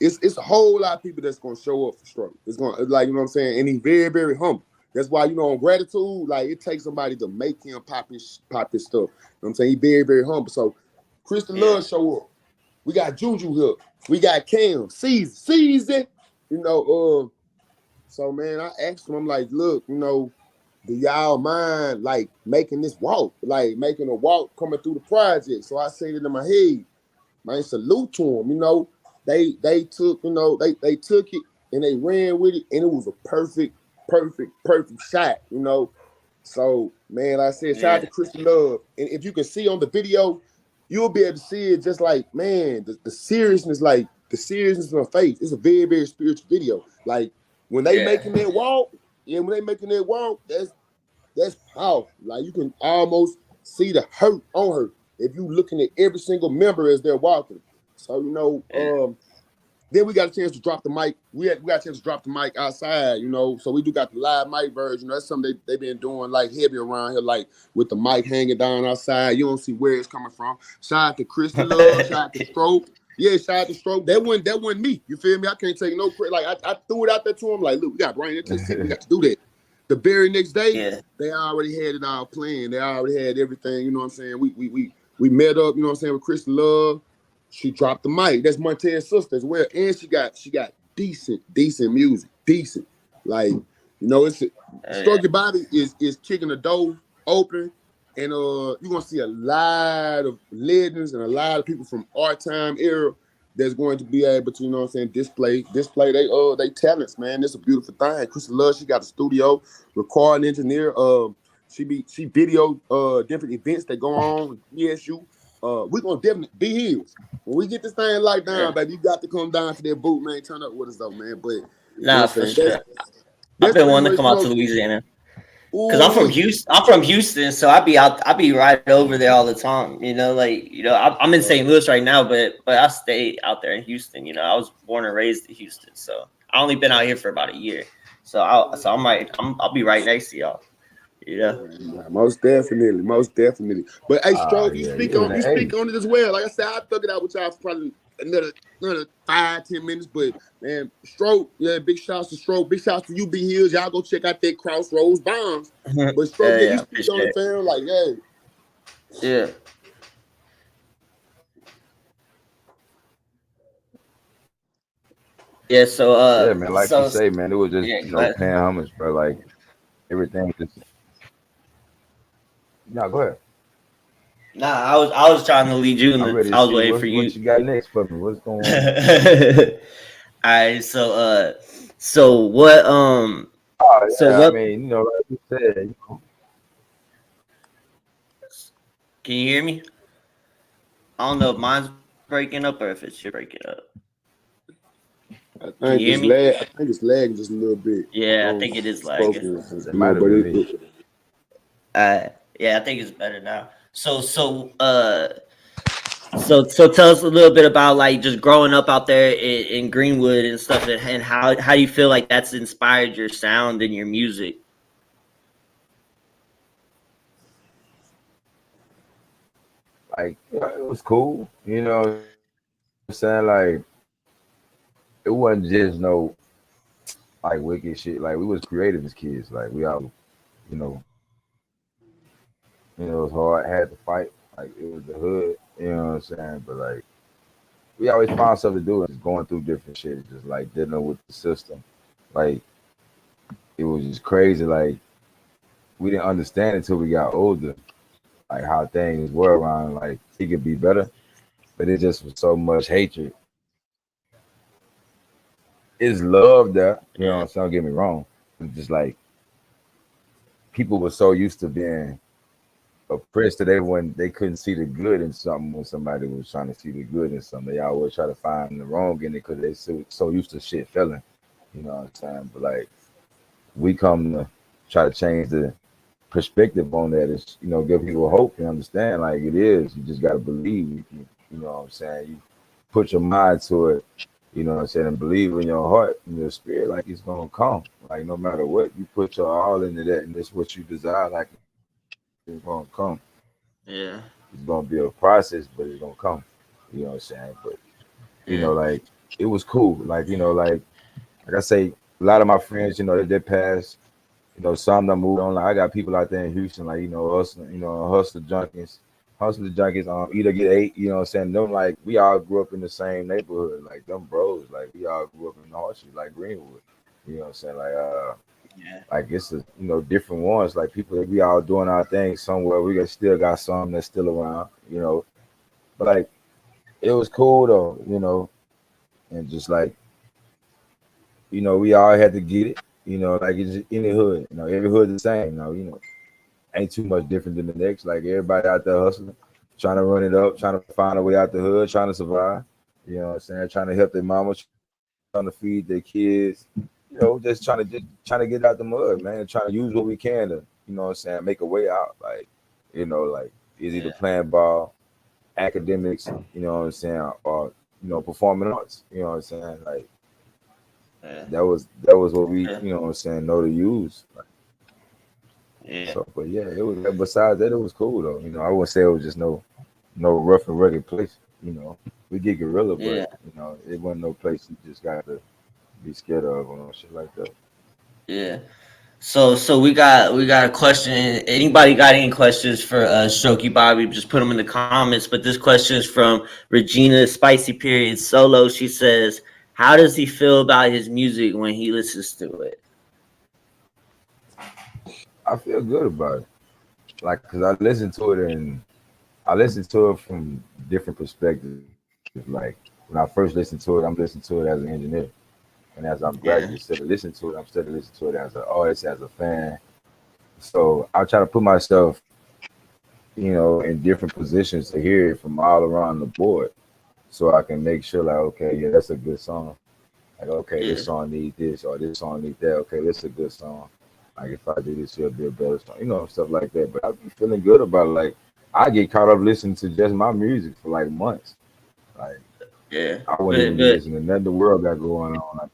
it's a whole lot of people that's gonna show up for Stroke. It's gonna, like, and he's very, very humble. That's why, on gratitude, like, it takes somebody to make him pop his stuff. He's very, very humble. So Kristen Love show up. We got Juju here. We got Cam, Season. So man, I asked him, I'm like, look, do y'all mind like making this walk? Like making a walk coming through the project. So I said it in my head, man, salute to them, They took, they took it and they ran with it, and it was a perfect shot, So, man, like I said, shout out to Kristen Love. And if you can see on the video, you'll be able to see it just like, man, the seriousness, like the seriousness in her face. It's a very, very spiritual video. Like when they making that walk, that's powerful. Like you can almost see the hurt on her if you looking at every single member as they're walking. So, then we got a chance to drop the mic. We got a chance to drop the mic outside, So we do got the live mic version. That's something they've been doing like heavy around here, like with the mic hanging down outside. You don't see where it's coming from. Shout out to Kristen Love. Shout out to Stroke. Yeah, shout out to Stroke. That wasn't me. You feel me? I can't take no credit. Like I threw it out there to him. Like, look, we got to bring it to the city. We got to do that. The very next day, they already had it all planned. They already had everything. You know what I'm saying? We met up. You know what I'm saying, with Kristen Love. She dropped the mic. That's Montez's sister as well, and she got decent music, decent. Like it's Strokki Bobbi is kicking the door open, and you're gonna see a lot of legends and a lot of people from our time era that's going to be able to display they talents, man. It's a beautiful thing. Kristen Love, she got a studio, recording engineer. She video different events that go on with ESU. We're gonna definitely Bhillz. When we get this thing locked down, baby, you got to come down to that boot, man. Turn up with us though, man. But nah, for sure. I've been wanting to come out to Louisiana because I'm from Houston, so I be right over there all the time. I'm in St. Louis right now, but I stay out there in Houston. I was born and raised in Houston, so I only been out here for about a year. So I'll be right next to y'all. Most definitely. But hey, Stroke, you speak on it as well. Like I said, I thug it out with y'all for probably another 5-10 minutes. But man, Stroke, big shouts to Stroke, big shouts to you, Bhillz. Y'all go check out that Crossroads Bombs. But Stroke, you speak on the fam, like, yeah. Yeah, so man, like you say, man, it was just paying homage, bro. Like everything just. No, go ahead. Nah, I was trying to lead you in I'm the. ready to I was see waiting for what you. you got next for me. What's going on? All right, so what Oh so yeah, I what mean, like you said, can you hear me? I don't know if mine's breaking up or if it's your breaking up. I Can you think hear it's me? lag. I think it's lagging just a little bit. I Yeah, I don't think it is lagging. spoken it more, might have but been me. Yeah, I think it's better now. So tell us a little bit about like just growing up out there in Greenwood and stuff, and how you feel like that's inspired your sound and your music. Like it was cool, what I'm saying? Like it wasn't just no like wicked shit. Like we was creative as kids. Like we all, you know, it was hard, had to fight. Like it was the hood, you know what I'm saying? But like we always found stuff to do and just going through different shit, just like dealing with the system. Like it was just crazy. Like we didn't understand until we got older, like how things were around. Like it could be better, but it just was so much hatred. It's love there, Yeah, so don't get me wrong. It's just like people were so used to being oppressed that they couldn't see the good in something when somebody was trying to see the good in something. They always try to find the wrong in it because they so used to shit failing. You know what I'm saying? But like we come to try to change the perspective on that is, give people hope and understand like it is. You just gotta believe. You know what I'm saying? You put your mind to it, you know what I'm saying, and believe in your heart and your spirit, like it's gonna come. Like no matter what, you put your all into that and that's what you desire, like it's gonna come. yeah, It's gonna be a process, but it's gonna come. You know what I'm saying? But yeah, like it was cool. Like, like I say, a lot of my friends, they passed. Some of them moved on. Like I got people out there in Houston, like hustler junkies. Either get eight. You know what I'm saying? Them like we all grew up in the same neighborhood. Like them bros, like we all grew up in the Horseshoe, like Greenwood. You know what I'm saying? yeah, Like it's different ones. Like people that we all doing our thing somewhere. We still got some that's still around. But like it was cool though. And just like we all had to get it. Like it's in the hood. Every hood the same. Ain't too much different than the next. Like everybody out there hustling, trying to run it up, trying to find a way out the hood, trying to survive. You know what I'm saying? Trying to help their mama, trying to feed their kids. Just trying to get out the mud, man. Trying to use what we can to, what I'm saying, make a way out. Like, like is either yeah, playing ball, academics, you know what I'm saying, or performing arts. You know what I'm saying? Like yeah, that was what we, yeah, what I'm saying, know to use. yeah, So, but yeah, it was. Besides that, it was cool though. I wouldn't say it was just no rough and rugged place. We get gorilla, but yeah. it wasn't no place you just got to be scared of or no shit like that. Yeah. So we got a question. Anybody got any questions for Strokki Bobby? Just put them in the comments. But this question is from Regina Spicy Period Solo. She says, "How does he feel about his music when he listens to it?" I feel good about it, like, cause I listen to it and I listen to it from different perspectives. Like when I first listened to it, I'm listening to it as an engineer, and as I'm gradually Yeah, instead of listening to it, I'm starting to listen to it as an artist, as a fan. So I try to put myself, in different positions to hear it from all around the board, so I can make sure, like, okay, yeah, that's a good song. Like, okay, yeah, this song need this or this song need that. Okay, this is a good song. Like, if I do this, it'll be a better song. Stuff like that. But I be feeling good about it. Like, I get caught up listening to just my music for like months. Like, yeah. I wouldn't But even be but listening to nothing the world got going on.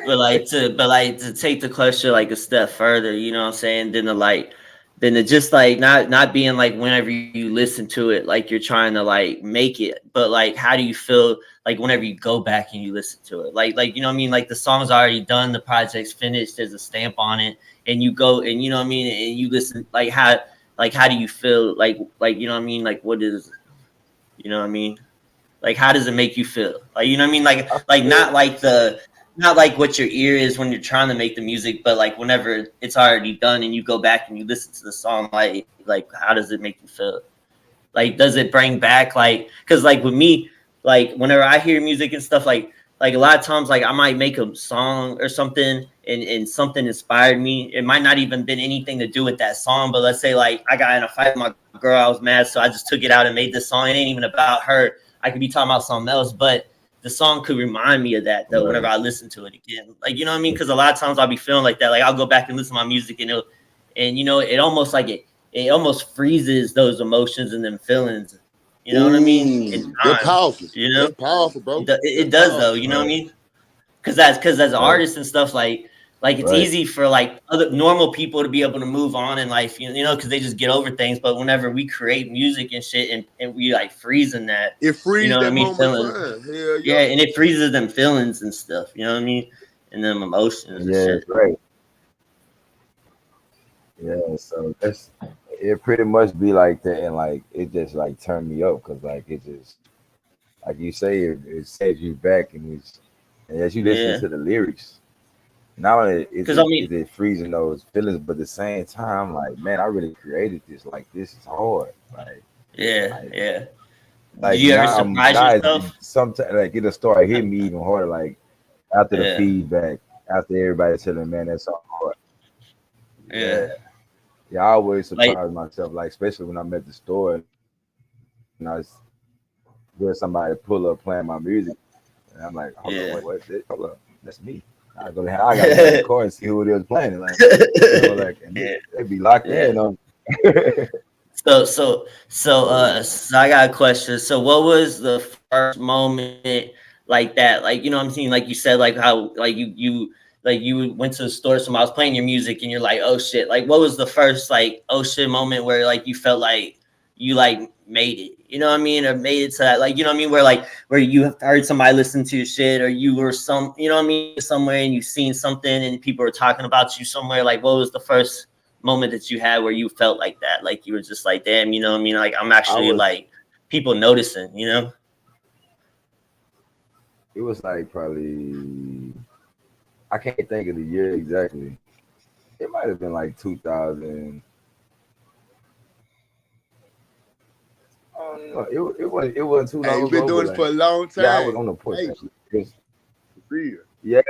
but like to take the question like a step further, you know what I'm saying? Then to just like not being like whenever you listen to it, like you're trying to like make it, but like how do you feel like whenever you go back and you listen to it? Like you know what I mean? Like the song's already done, the project's finished, there's a stamp on it, and you go and you know what I mean, and you listen like how do you feel like you know what I mean? Like what is you know what I mean? Like, how does it make you feel? Like, you know what I mean? I Like feel not like what your ear is when you're trying to make the music, but like whenever it's already done and you go back and you listen to the song, like how does it make you feel? Like, does it bring back like, because like with me, like whenever I hear music and stuff, like a lot of times, like I might make a song or something, and something inspired me. It might not even been anything to do with that song, but let's say like I got in a fight with my girl, I was mad, so I just took it out and made this song. It ain't even about her. I could be talking about something else, but the song could remind me of that though, whenever I listen to it again. Like, you know what I mean? Because a lot of times I'll be feeling like that. Like I'll go back and listen to my music, and you know, it almost like it almost freezes those emotions and them feelings. You know what I mean? They're powerful. You know, they're powerful, bro. It does though. You know what I mean? Because as an artist and stuff, like it's easy for like other normal people to be able to move on in life, you know, because they just get over things. But whenever we create music and shit, and we like freezing that, it freezes, you know what I mean? Feelings. Yeah, and it freezes them feelings and stuff. You know what I mean? And them emotions. Yeah, and shit. right. Yeah, so it pretty much be like that, and like it just like turned me up because like it just like you say it sets you back, and as you listen to the lyrics, not only is it freezing those feelings, but at the same time, like man, I really created this. Like this is hard. Like Like, did you ever surprise yourself? Sometimes like it'll start hitting me even harder. Like after the feedback, after everybody telling man that's so hard. Yeah, I always surprise myself, like especially when I'm at the store and I hear somebody pull up playing my music, and I'm like, hold on, wait, hold up, that's me. I gotta go to the car and see who it is playing. Like, you know, like they be locked in on. So I got a question. So what was the first moment like that? Like, you know what I'm saying? Like you said, like how like you went to the store, somebody was playing your music and you're like, oh shit. Like what was the first like oh shit moment where like you felt like you like made it? You know what I mean? Or made it to that, like, you know what I mean? Where you heard somebody listen to your shit, or you were you know what I mean, somewhere and you seen something and people were talking about you somewhere. Like what was the first moment that you had where you felt like that? Like you were just like, damn, you know what I mean? Like I'm actually like people noticing, you know? It was like probably, I can't think of the year exactly. It might have been like 2000. It wasn't too long ago. You've been doing this for a long time. Yeah, I was on the porch. Yeah.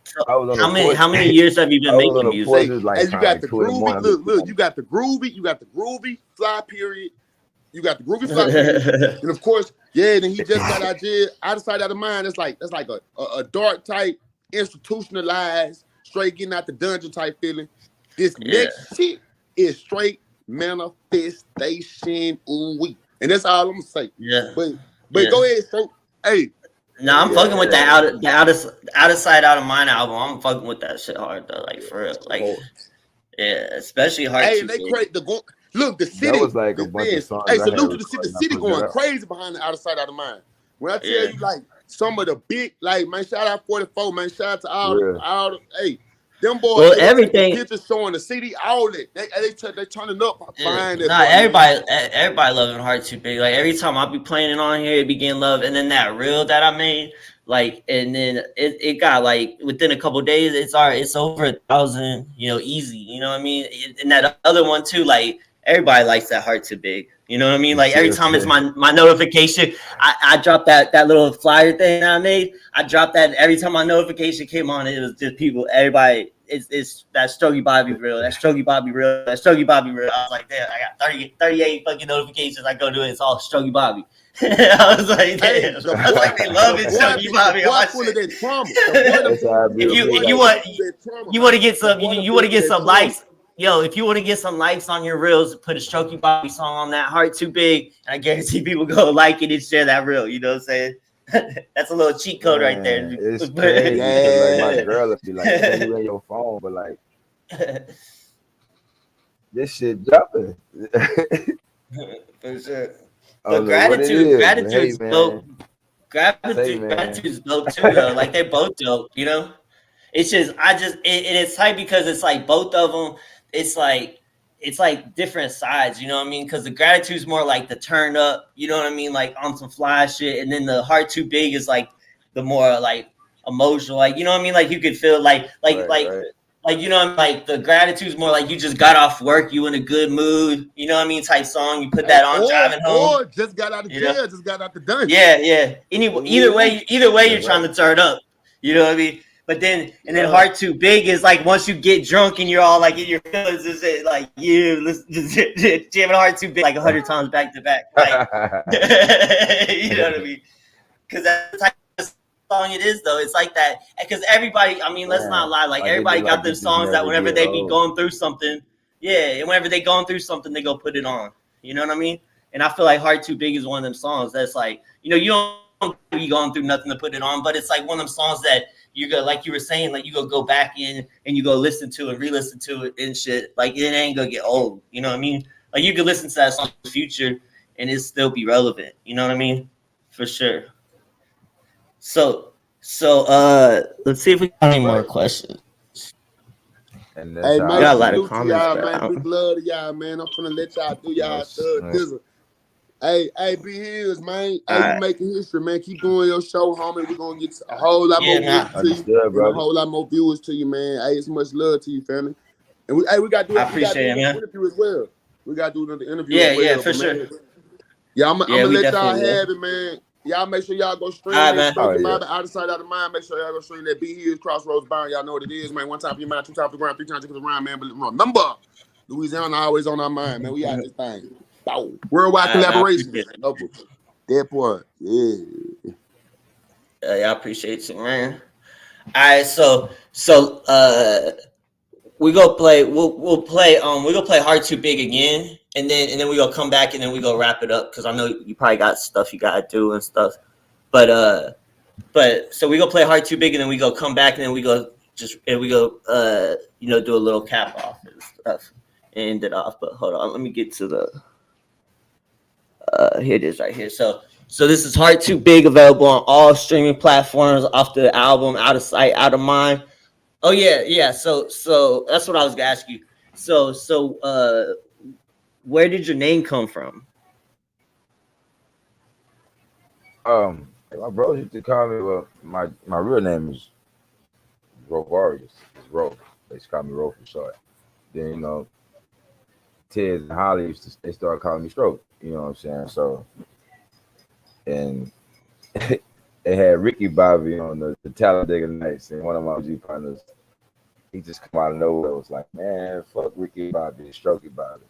So I was on how many years have you been making music? Like, and you got the groovy. Look, you got the groovy fly period. You got the groovy fly period. And of course, then he just got out of sight, out of mind. That's like a dark type, institutionalized, straight getting out the dungeon type feeling. This next shit is straight manifestation. Ooh-wee. And that's all I'm gonna say. Yeah. But go ahead, so hey. No, I'm fucking with that out of sight, out of mind album. I'm fucking with that shit hard though, like for real. Like especially hard. Hey, they crazy. Look, the city. That was like a bunch of songs. Hey, salute to the city. The city going crazy behind the out of sight, out of mind. When I tell you, like some of the big, like man, shout out 44, man, shout out to all the hey. Them boys, well, everything pictures showing the city, all that they turning up. Everybody loving Heart Too Big. Like every time I be playing it on here, it be getting love. And then that reel that I made, like, and then it got like within a couple of days, it's over 1,000, you know, easy. You know what I mean? And that other one too, like everybody likes that Heart Too Big. You know what I mean? Like every time it's my notification, I dropped that little flyer thing I made. I dropped that every time my notification came on. It was just people, everybody. It's that Strokki Bobbi reel. That Strokki Bobbi reel. That Strokki Bobbi reel. I was like, damn, I got 38 fucking notifications. I go to it. It's all Strokki Bobbi. I was like, damn. I was like, they love it, Strokki Bobbi. If you want to get some, you want to get some likes. Yo, if you want to get some likes on your reels, put a Strokki Bobbi song on that Heart Too Big, and I guarantee people go like it and share that reel. You know what I'm saying? That's a little cheat code right there. It's crazy. Like my girl would be like, hey, you in your phone, but like this shit jumping. For sure. But gratitude's dope. Gratitude's dope too, though. Like they're both dope, you know? It's just it's tight because it's like both of them. It's like different sides, you know what I mean? Because the gratitude's more like the turn up, you know what I mean? Like on some fly shit. And then the Heart Too Big is like the more like emotional, like, you know what I mean? Like you could feel like like, you know, like the gratitude's more like you just got off work, you in a good mood, you know what I mean, type song. You put that on driving home. Or just got out of jail, just got out the dungeon. Yeah. Either way, you're trying to turn up. You know what I mean? But then, and then Heart Too Big is like once you get drunk and you're all like in your feelings, is like let's just jamming Heart Too Big like 100 times back to back. Like, you know what I mean? Because that's the type of song it is, though. It's like that because everybody. I mean, let's not lie. Like everybody got them songs that whenever they be going through something, and whenever they going through something, they go put it on. You know what I mean? And I feel like Heart Too Big is one of them songs that's like, you know, you don't be going through nothing to put it on, but it's like one of them songs that you go, like you were saying, like you go back in and you go listen to it, re-listen to it and shit. Like it ain't gonna get old. You know what I mean? Like you could listen to that song in the future and it still be relevant. You know what I mean? For sure. So let's see if we got any more questions. And hey, man, got a lot of comments, y'all, man. Big love to y'all, man. I'm gonna let y'all do y'all thug. Hey, Bhillz, man. Hey, you making history, man. Keep doing your show, homie. We're gonna get a whole lot more views to you. A whole lot more viewers to you, man. Hey, it's much love to you, family. And we got to do an interview as well. We got to do another interview. Yeah, for sure. Yeah, I'm gonna let y'all have it, man. Y'all make sure y'all go stream that Strokki Bobbi, Out of Sight, Out of Mind. Make sure y'all go stream that Bhillz Crossroads Bound. Y'all know what it is, man. One time for your mind, two times for the ground, three times for the ground, man. But remember, Louisiana always on our mind, man. We out this thing. Worldwide collaboration. That part. Yeah. I appreciate you, man. All right, so we go play. We'll play. We go play Heart Too Big again, and then we go come back and then we go wrap it up because I know you probably got stuff you gotta do and stuff. But so we go play Heart Too Big and then we go come back and then we go you know, do a little cap off and stuff and end it off. But hold on, let me get to the. Here it is right here. So this is Heart Too Big, available on all streaming platforms off the album Out of Sight, Out of Mind. Oh yeah. So that's what I was gonna ask you. So where did your name come from? My brother used to call me. Well, my real name is Rovarius. It's Ro. They just call me Ro for short. Then you know, Ted and Holly they started calling me Stroke. You know what I'm saying? So, and they had Ricky Bobby on the Talladega Nights, and one of my OG partners, he just come out of nowhere, was like, man, fuck Ricky Bobby, it's Strokki Bobbi.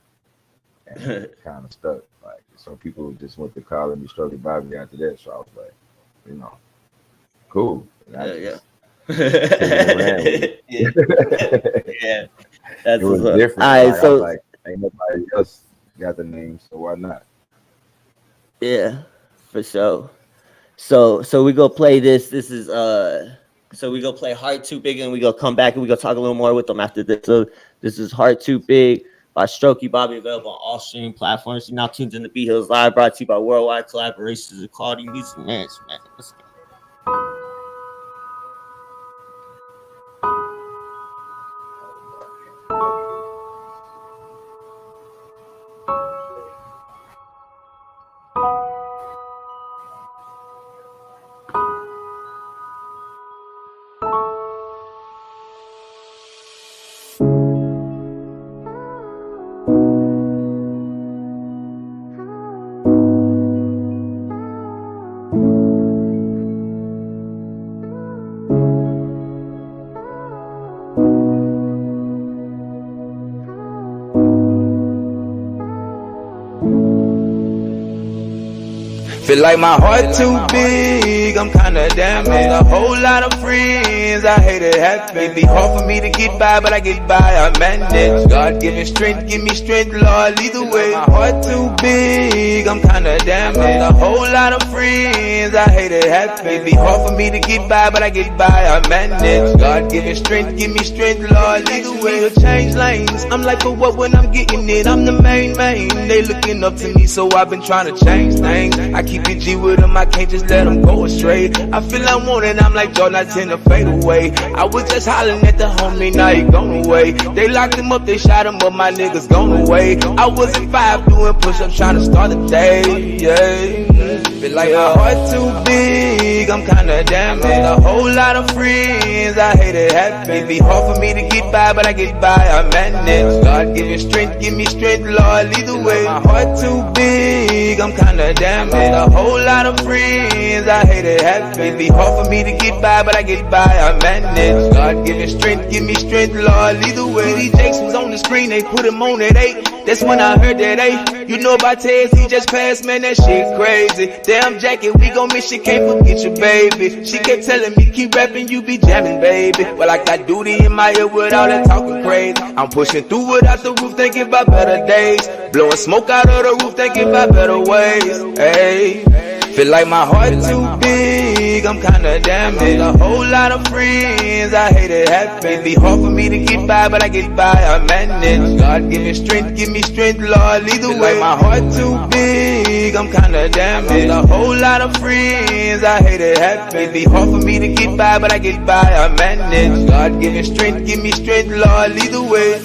And it kind of stuck. Like, so people just went to calling me Strokki Bobbi after that. So I was like, you know, cool. Yeah. Yeah. That's it was different. All right, so like, ain't nobody else got the name, so why not? Yeah, for sure. So we go play this. This is so we go play Heart Too Big and we go come back and we go talk a little more with them after this. So this is Heart Too Big by Strokki Bobbi, available on all streaming platforms. You're now tuned in to Bhillz Live, brought to you by Worldwide Collaborations and Quality Music Management. Let's go. Feel like my heart too big, I'm kinda damaged. A whole lot of friends, I hate it happen. It be hard for me to get by, but I get by, I manage. God give me strength, Lord, either way. My heart too big, I'm kinda damaged. A whole lot of friends, I hate it happen. It be hard for me to get by, but I get by, I manage. God give me strength, Lord, either way. To change lanes, I'm like, for what when I'm getting it? I'm the main. They looking up to me, so I've been trying to change things. I keep it G with them, I can't just let them go astray. I feel I want it, I'm like Jordan, I tend to fade away. I was just hollering at the homie, now he gone away. They locked him up, they shot him up, my niggas gone away. I was at 5 doing push-ups, trying to start the day, yeah. Feel like my heart too big, I'm kinda damaged. A whole lot of friends, I hate it happen. It be hard for me to get by, but I get by, I manage. God give me strength, Lord, either way. My heart too big, I'm kinda damaged. A whole lot of friends, I hate it happen. It be hard for me to get by, but I get by, I manage. God give me strength, Lord, either way. D Jakes was on the screen, they put him on at 8. That's when I heard that 8. You know about Tez, he just passed, man, that shit crazy. Damn jacket, we gon' miss you, can't forget your baby. She kept telling me, keep rapping, you be jamming, baby. Well, I got duty in my ear with all that talking crazy. I'm pushing through without the roof, thinking about better days. Blowing smoke out of the roof, thinking about better ways. Hey, feel like my heart too big, I'm kinda damaged. A whole lot of friends, I hate it happen. It be hard for me to get by, but I get by, I manage. God give me strength, Lord, either way. My heart too big, I'm kinda damaged. A whole lot of friends, I hate it happen. It be hard for me to get by, but I get by, I manage. God give me strength, Lord, either way.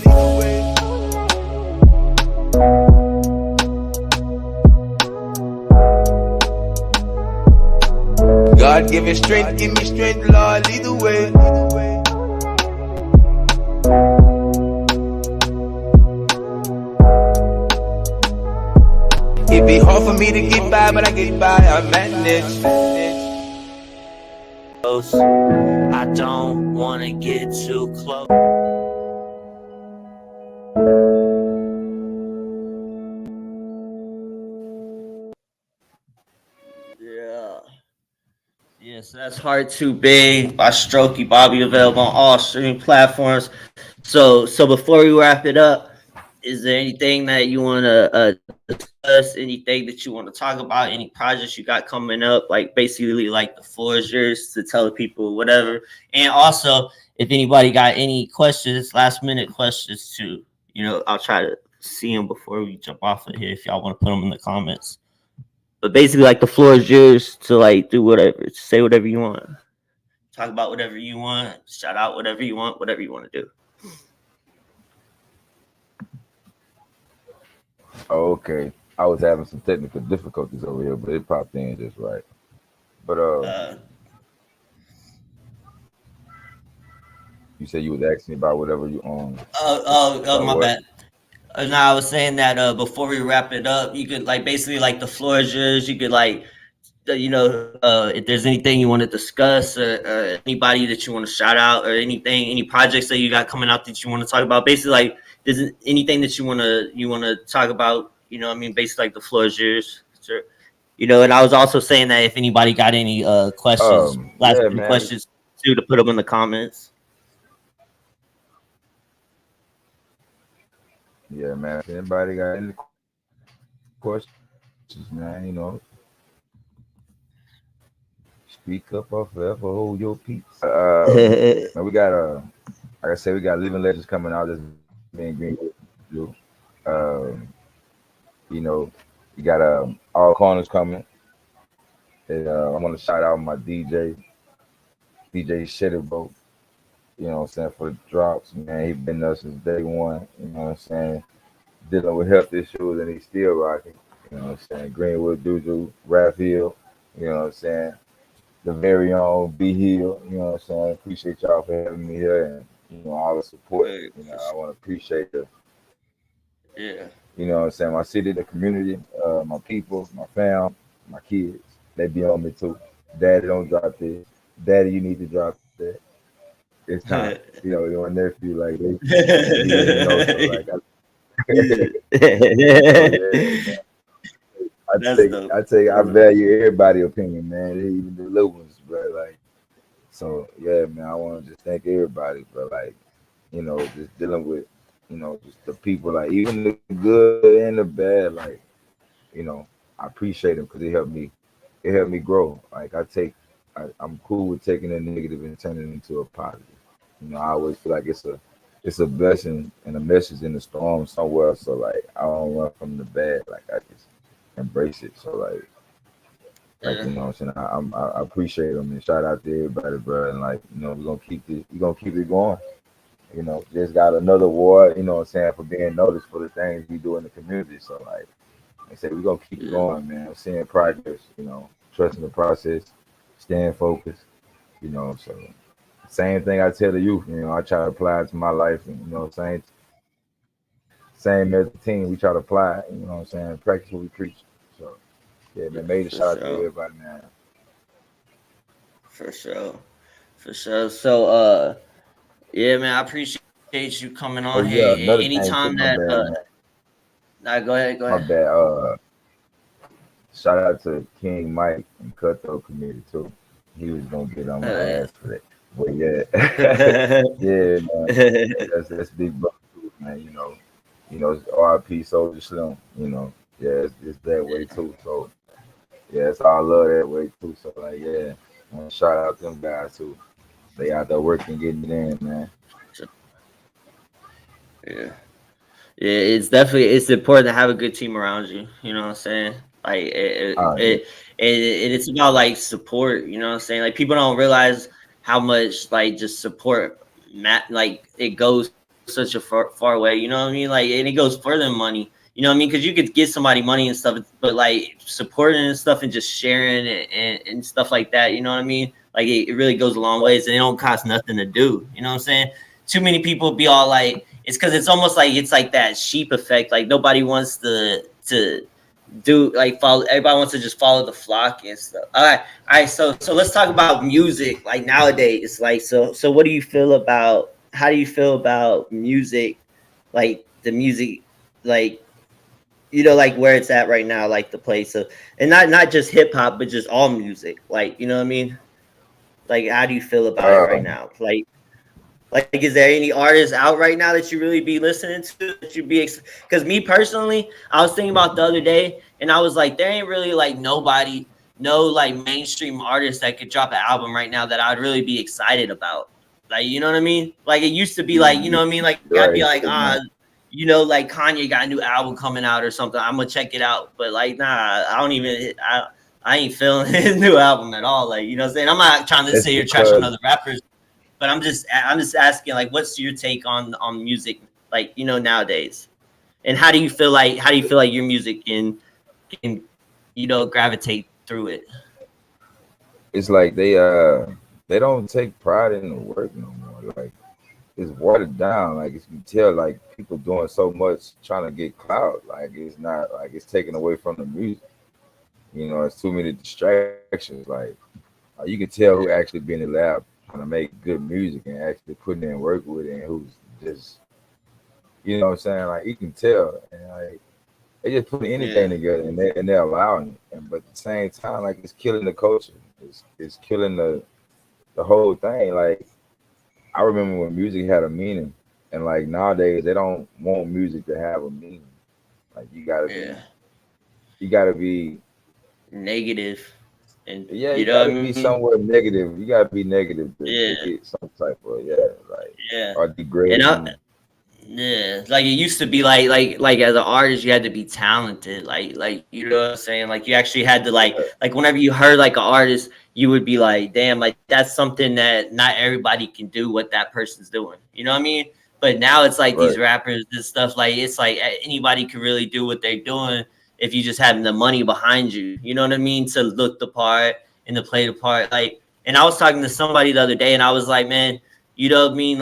God give me strength, Lord, either way. It be hard for me to get by, but I get by, I manage. I don't wanna get too close. Yeah, so that's Heart Too Big by Strokki Bobbi, available on all streaming platforms. So before we wrap it up, is there anything that you want to discuss? Anything that you want to talk about? Any projects you got coming up? Like basically, like the floor is yours to tell the people whatever. And also, if anybody got any questions, last minute questions too, I'll try to see them before we jump off of here. If y'all want to put them in the comments. But basically, like the floor is yours to like do whatever, say whatever you want, talk about whatever you want, shout out whatever you want to do. Okay, I was having some technical difficulties over here, but it popped in just right. But you said you was asking about whatever you own. My bad. No, I was saying that before we wrap it up, you could like basically like the floor is yours. You could like, if there's anything you want to discuss or anybody that you want to shout out or anything, any projects that you got coming out that you want to talk about. Basically, like, there's anything that you want to talk about. Basically, like the floor is yours. Sure. And I was also saying that if anybody got any questions, last minute questions too, to put them in the comments. Yeah, man. If anybody got any questions, man, speak up or forever hold your peace. Man, we got like I said, we got Living Legends coming out. This being green. We got All Corners coming. And, I want to shout out my DJ Shitterboat. You know what I'm saying, for the drops, man. He's been there since day one, you know what I'm saying, dealing with health issues, and he's still rocking, you know what I'm saying. Greenwood Doodoo, Rap Hill, you know what I'm saying, the very own B Hill, you know what I'm saying. Appreciate y'all for having me here and, all the support. I want to appreciate the, you know what I'm saying, my city, the community, my people, my fam, my kids. They be on me too. Daddy, don't drop this. Daddy, you need to drop that. It's time, your nephew, like they I value everybody's opinion, man. Even the little ones, but like, so yeah, man. I want to just thank everybody, but like, just dealing with, just the people, like even the good and the bad, like, I appreciate them because it helped me grow. Like I'm cool with taking a negative and turning it into a positive. I always feel like it's a blessing and a message in the storm somewhere. So like I don't run from the bad. Like I just embrace it. So like you know what I'm saying. I appreciate them and shout out to everybody, bro. And like we're gonna keep it going. Just got another award. You know what I'm saying, for being noticed for the things we do in the community. So like I said we're gonna keep it Yeah, going, man. Seeing progress, trusting the process, staying focused, So same thing I tell the youth, I try to apply it to my life, and same as the team, we try to apply it, practice what we preach. So yeah, man, made a for shout out to sure, everybody, man. for sure, for sure. So, yeah, man, I appreciate you coming Oh on. yeah, Hey, another thing too, anytime my that, bad, man. nah, go ahead, go My ahead. bad. Shout out to King Mike and Cutthroat Committee too. He was gonna get on my Yeah. ass for that. But yeah, yeah, man. Yeah, that's big brother too, man. It's RP Soldier Slim. Yeah, it's that way too. So yeah, it's all love that way too. So like, yeah, shout out to them guys too. They out there working, getting it in, man. Yeah. Yeah, it's important to have a good team around you. You know what I'm saying? Like Yeah, it's about like support. You know what I'm saying? Like people don't realize how much like just support, like it goes such a far away. You know what I mean? Like and it goes further than money. You know what I mean? Because you could give somebody money and stuff, but like supporting and stuff and just sharing and stuff like that. You know what I mean? Like it really goes a long ways, and it don't cost nothing to do. You know what I'm saying? Too many people be all like it's because it's almost like it's like that sheep effect. Like nobody wants to do like follow. Everybody wants to just follow the flock and stuff. All right. So let's talk about music. Like nowadays, like so what do you feel about? How do you feel about music? Like the music, like like where it's at right now, like the place of, and not just hip hop, but just all music. Like you know what I mean? Like how do you feel about it right uh, now? Like, is there any artists out right now that you really be listening to that you be? Because me personally, I was thinking about the other day, and I was like, there ain't really like nobody, no like mainstream artist that could drop an album right now that I'd really be excited about. Like, you know what I mean? Like it used to be like, you know what I mean? Like I'd be right, like, man. like Kanye got a new album coming out or something. I'm gonna check it out. But like, nah, I don't even. I ain't feeling his new album at all. Like, you know what I'm saying? I'm not trying to That's say you're trash on because other rappers, but I'm just asking like, what's your take on music, like nowadays, and how do you feel like your music can gravitate through it? it's like they don't take pride in the work no more. Like it's watered down. Like you can tell, like people doing so much trying to get clout. Like it's not like it's taken away from the music. It's too many distractions. Like you can tell who actually be in the lab trying to make good music and actually putting in work with it, and who's just what I'm saying. Like you can tell, and like they just put anything Yeah, together, and they're allowing it. But at the same time, like it's killing the culture. It's killing the whole thing. Like I remember when music had a meaning, and like nowadays they don't want music to have a meaning. Like yeah, you gotta be, negative, and yeah, you you know what I gotta be mean? somewhere negative. You gotta be negative to Yeah, get some type of like yeah, or and degrading. yeah, like it used to be like as an artist you had to be talented, like you know what I'm saying, like you actually had to like whenever you heard like an artist you would be like, damn, like that's something that not everybody can do what that person's doing, you know what I mean? But now it's like these Right, rappers and stuff, like it's like anybody can really do what they're doing if you just have the money behind you, you know what I mean, to look the part and to play the part. Like, and I was talking to somebody the other day and I was like, man, you know what I mean,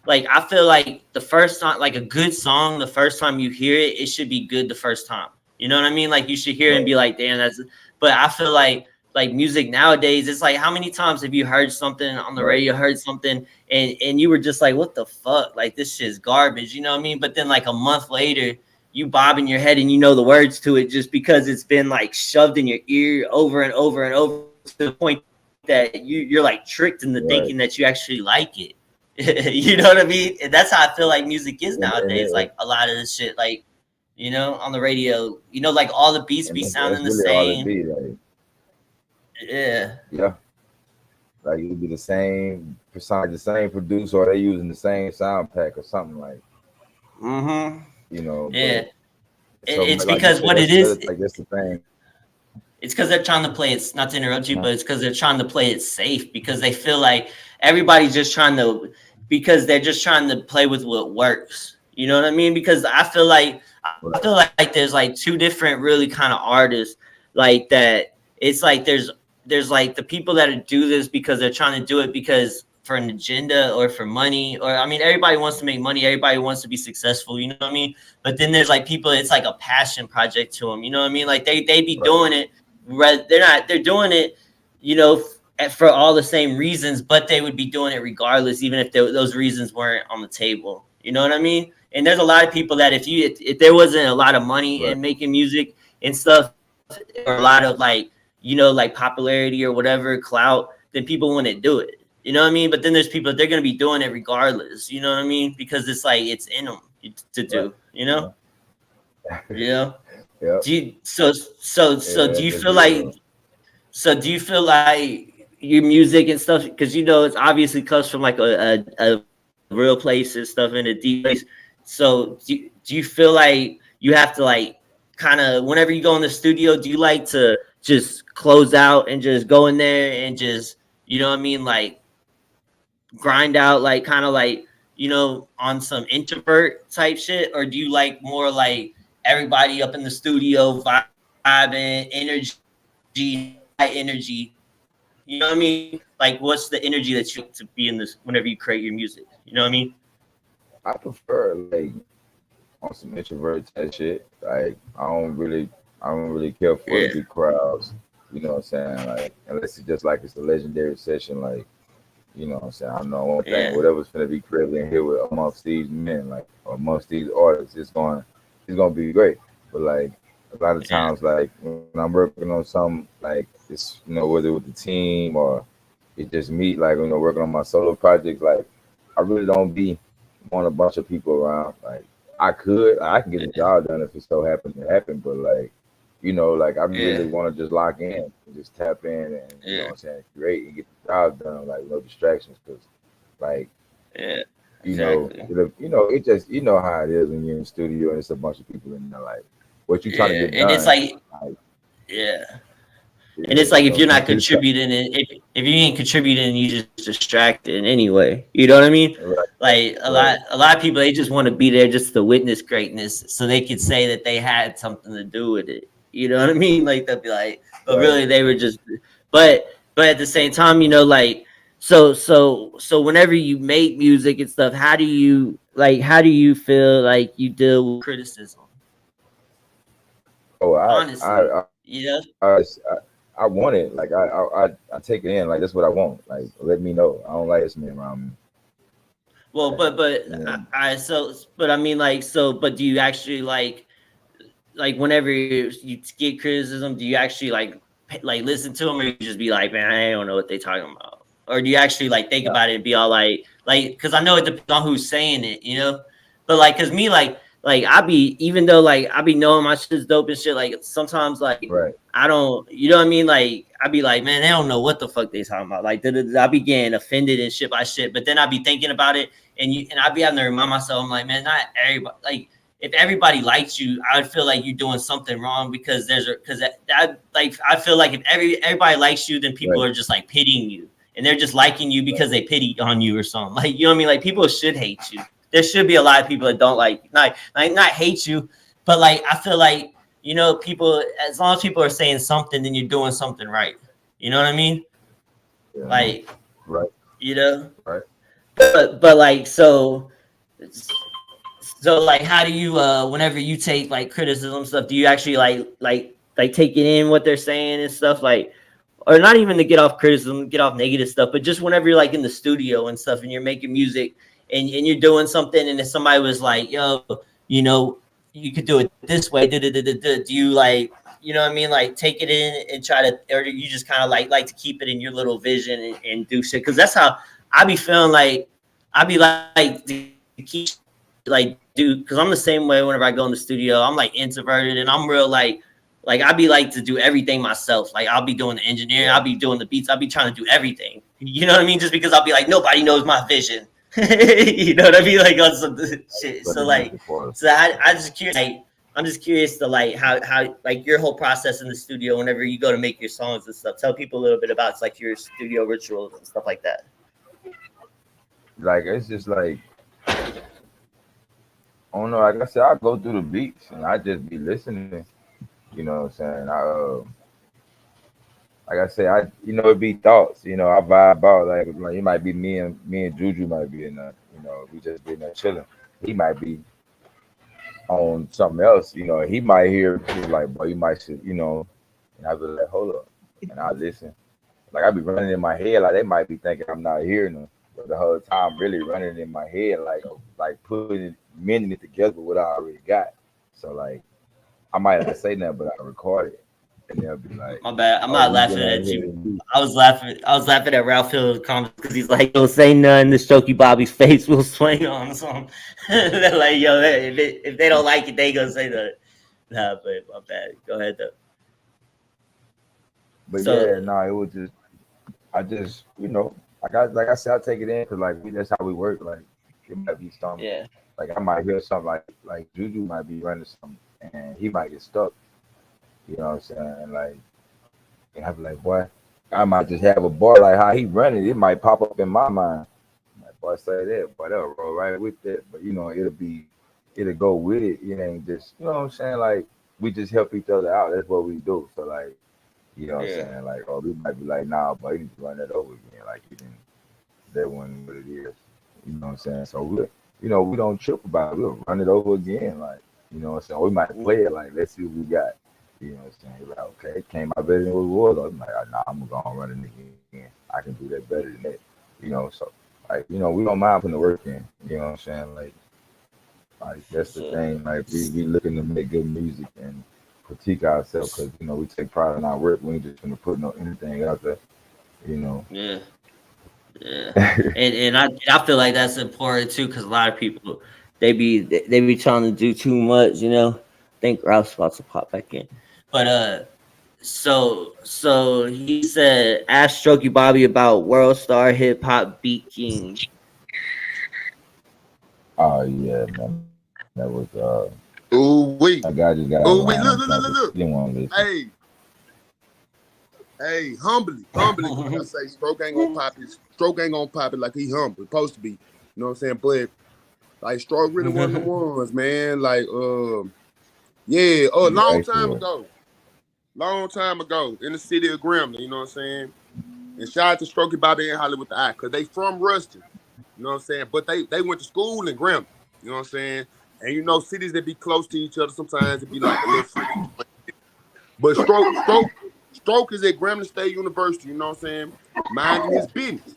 like I feel like the first time, like a good song, the first time you hear it, it should be good the first time. You know what I mean? Like you should hear it and right. be like, damn, that's. But I feel like music nowadays, it's like how many times have you heard something on the Right. radio, heard something, and you were just like, what the fuck? Like this shit's garbage. You know what I mean? But then like a month later, you bobbing your head and you know the words to it just because it's been like shoved in your ear over and over and over to the point that you're like tricked into Right. thinking that you actually like it. You know what I mean? And that's how I feel like music is nowadays. And Like a lot of this shit, like on the radio, like all the beats be that's sounding the really all it same. be. Like Yeah, yeah, like it'll be the same, besides the same producer, or they using the same sound pack or something like mm-hmm. Yeah, But so it's like you because said, what it that's is. like that's the thing. It's because they're trying to play it. Not to interrupt you, Uh, but it's because they're trying to play it safe because they feel like everybody's just trying to, because they're just trying to play with what works. You know what I mean? Because I feel like there's like two different really kind of artists like that. It's like there's like the people that do this because they're trying to do it because for an agenda or for money, or I mean everybody wants to make money, everybody wants to be successful, you know what I mean? But then there's like people, it's like a passion project to them, you know what I mean? Like they be doing it, they're doing it, you know, for all the same reasons, but they would be doing it regardless, even if those reasons weren't on the table, you know what I mean? And there's a lot of people that if there wasn't a lot of money in making music and stuff, or a lot of like, you know, like popularity or whatever, clout, then people wouldn't do it. You know what I mean? But then there's people, they're going to be doing it regardless. You know what I mean? Because it's like, it's in them to do, you know? You know? Yeah. Do you, so do you feel like, do you feel like your music and stuff, because, you know, it's obviously comes from like a real place and stuff in a deep place. So do you feel like you have to like kind of, whenever you go in the studio, do you like to just close out and just go in there and just, you know what I mean, like grind out, like kind of like, you know, on some introvert type shit? Or do you like more like everybody up in the studio vibing, energy, high energy? You know what I mean? Like what's the energy that you like to be in this whenever you create your music? You know what I mean? I prefer like on some introvert type shit. Like I don't really care for the big crowds. You know what I'm saying? Like unless it's just like it's a legendary session, like, you know what I'm saying? I know one thing, whatever's gonna be created in here with amongst these men, like amongst these artists, it's gonna be great. But like a lot of times, like when I'm working on something, like it's, you know, whether with the team or it's just me, like, you know, working on my solo projects, like I really don't want a bunch of people around. Like I can get the job done if it so happens to happen, but like, you know, like I really want to just lock in and just tap in and, you know what I'm saying, create and get the job done, like no distractions, because like, you know, it just, you know how it is when you're in the studio and it's a bunch of people in there, like what you trying to get done. And it's like and it's like if you're not contributing, if you ain't contributing, you just distracted anyway. You know what I mean? Like a lot of people, they just want to be there just to witness greatness, so they could say that they had something to do with it. You know what I mean? Like they'll be like, but really they were just. But at the same time, you know, like so whenever you make music and stuff, how do you feel like you deal with criticism? Oh, honestly, you know. I want it. Like I take it in. Like that's what I want. Like let me know. I don't like this man around me. Well, but I mean, like, but do you actually like whenever you get criticism, do you actually like listen to them, or you just be like, man, I don't know what they talking about? Or do you actually like think about it and be all like, because I know it depends on who's saying it, you know? But like, cause me, like I be, even though like I be knowing my shit's dope and shit, like sometimes like I don't, you know what I mean? Like I be like, man, they don't know what the fuck they talking about. Like I be getting offended and shit by shit, but then I be thinking about it, and I be having to remind myself, I'm like, man, not everybody, like if everybody likes you, I would feel like you're doing something wrong, because that like I feel like if everybody likes you, then people are just like pitying you, and they're just liking you because they pity on you or something. Like, you know what I mean? Like people should hate you. There should be a lot of people that don't not hate you, but like I feel like, you know, people, as long as people are saying something, then you're doing something right. You know what I mean? Yeah. Like, you know, but like so like, how do you whenever you take like criticism stuff, do you actually like take it in what they're saying and stuff, like, or not even to get off criticism, get off negative stuff, but just whenever you're like in the studio and stuff and you're making music and you're doing something, and if somebody was like, yo, you know, you could do it this way, do you like, you know what I mean, like take it in and try to, or you just kind of like to keep it in your little vision and do shit? Because that's how I be feeling. Like I be like to keep like, dude, because I'm the same way whenever I go in the studio. I'm like introverted, and I'm real like I be like to do everything myself. Like I'll be doing the engineering, I'll be doing the beats, I'll be trying to do everything. You know what I mean? Just because I'll be like, nobody knows my vision. You know what I mean? Like on some shit. So like, I just curious. Like, I'm just curious to like how like your whole process in the studio whenever you go to make your songs and stuff. Tell people a little bit about like your studio rituals and stuff like that. Like it's just like don't know. Like I said, I go through the beats and I just be listening. You know what I'm saying? Like I say, it be thoughts. I vibe out. Like it might be me and Juju might be in there. We just be in there chilling. He might be on something else. He might hear people like, boy, you might should, and I be like, hold up, and I listen. Like I be running in my head, like they might be thinking I'm not hearing them, but the whole time really running in my head, like mending it together with what I already got. So like I might not say nothing, but I record it, and they'll be like, My bad. I'm "Oh, not we laughing get out at here you. and do." I was laughing at Ralph Hill's comments because he's like, "Don't say nothing." The Strokki Bobby's face will swing on something. They're like, "Yo, if they don't like it, they gonna say that." Nah, but my bad. Go ahead though. But So yeah, no, it was just I just like I said, I take it in because that's how we work. Like it might be something yeah, like I might hear something like Juju might be running something and he might get stuck. You know what I'm saying? And I be like, boy, I might just have a bar like how he running. It might pop up in my mind. Like, boy, say that, but that'll roll right with that. But it'll go with it. It ain't just what I'm saying. Like we just help each other out. That's what we do. So like. You know what I'm yeah, saying? Like, oh, we might be like, nah, but you need to run that over again. Like, that one what it is. You know what I'm saying? So we don't trip about it. We'll run it over again. Like, you know what I'm saying? We might play it like, let's see what we got. You know what I'm saying? Like, okay, it came out better than what it was. I'm like, nah, I'm gonna go and run it again. I can do that better than that. So like, we don't mind putting the work in. You know what I'm saying? Like that's the so, thing. Like we looking to make good music and critique ourselves because we take pride in our work. We ain't just gonna put anything out there. yeah, yeah. And I feel like that's important too because a lot of people they be trying to do too much. I think Ralph's about to pop back in, but so he said, ask Strokki Bobby about World Star Hip Hop Beat King. Oh yeah, man. That was Ooh wee. that guy just got out of Ooh wee. line Look, on look, look, campus. look, look. He didn't want to listen. Hey, humbly. Like I say, Stroke ain't gonna pop it. Stroke ain't gonna pop it like he humble. Supposed to be. You know what I'm saying? But like Stroke really one of the ones, man. Like yeah, Yeah, sure. long time ago in the city of Grambling, you know what I'm saying? And shout out to Strokki Bobbi and Hollywood the Eye, because they from Ruston, you know what I'm saying? But they went to school in Grambling, you know what I'm saying? And cities that be close to each other, sometimes it be like a little friendly. But Stroke is at Grambling State University, you know what I'm saying? Minding his business.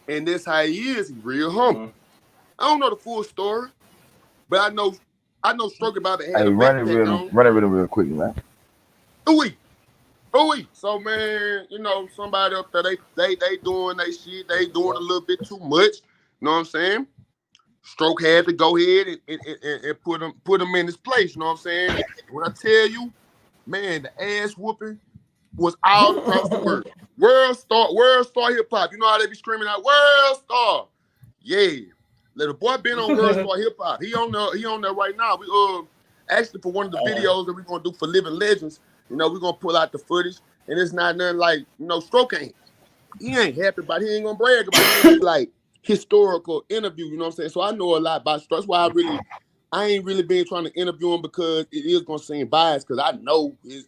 And that's how he is. He's real humble. I don't know the full story, but I know Strokki Bobbi had Hey, a backpack on. run it real quick, man. Ooh, so man, somebody up there, they doing they shit, they doing a little bit too much. You know what I'm saying? Stroke had to go ahead and put him in his place. You know what I'm saying? When I tell you, man, the ass whooping was all across the world. World star hip hop. You know how they be screaming out world star? Yeah. Let the boy been on World Star Hip Hop. He on there right now. We actually for one of the videos that we're gonna do for Living Legends, we're gonna pull out the footage, and it's not nothing like, Stroke he ain't happy about it. He ain't gonna brag about it. It's like historical interview, you know what I'm saying? So I know a lot about Stroke. That's why I ain't really been trying to interview him because it is gonna seem biased because I know his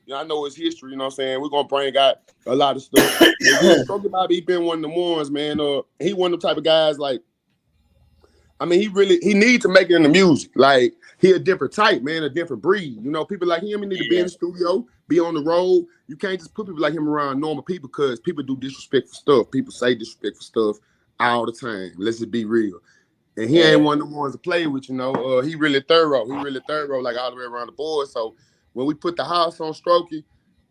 history, you know what I'm saying? We're gonna bring out a lot of stuff. Strokki Bobbi, he been one of the ones, man. He one of the type of guys like, I mean, he needs to make it in the music. Like, he a different type, man, a different breed. People like him, he need to be in the studio, be on the road. You can't just put people like him around normal people because people do disrespectful stuff. People say disrespectful stuff all the time. Let's just be real. And he ain't one of the ones to play with, He really thorough. Like all the way around the board. So when we put the house on Strokki,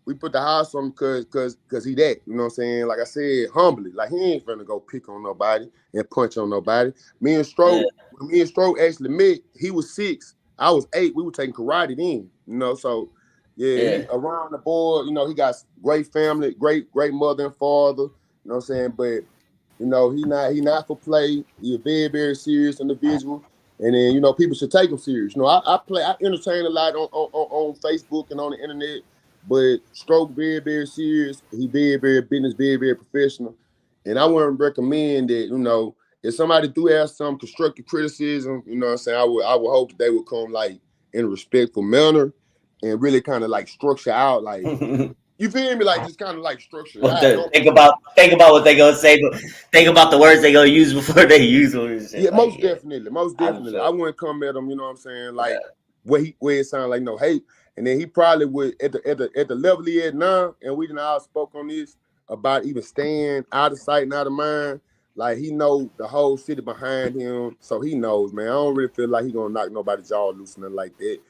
we put the house on him because he that, you know what I'm saying? Like I said, humbly. Like, he ain't finna go pick on nobody and punch on nobody. When me and Stroke actually met, he was 6, I was 8. We were taking karate then, so he around the board, he got great family, great mother and father, you know what I'm saying? But he not for play. He a very, very serious individual. And then, people should take him serious. I entertain a lot on Facebook and on the internet, but Stroke very, very serious. He very, very business, very, very professional. And I wouldn't recommend that, if somebody do have some constructive criticism, you know what I'm saying, I would hope that they would come like in a respectful manner and really kind of like structure out, like, you feel me, like just kind of like structure out. Think about what they gonna say, but think about the words they gonna use before they use them. Yeah, most definitely. I wouldn't come at him, you know what I'm saying, like where it sound like no hate, and then he probably would at the level he at now, and we done all spoke on this about even staying out of sight and out of mind. Like he know the whole city behind him, so he knows, man. I don't really feel like he gonna knock nobody's jaw loose and nothing like that.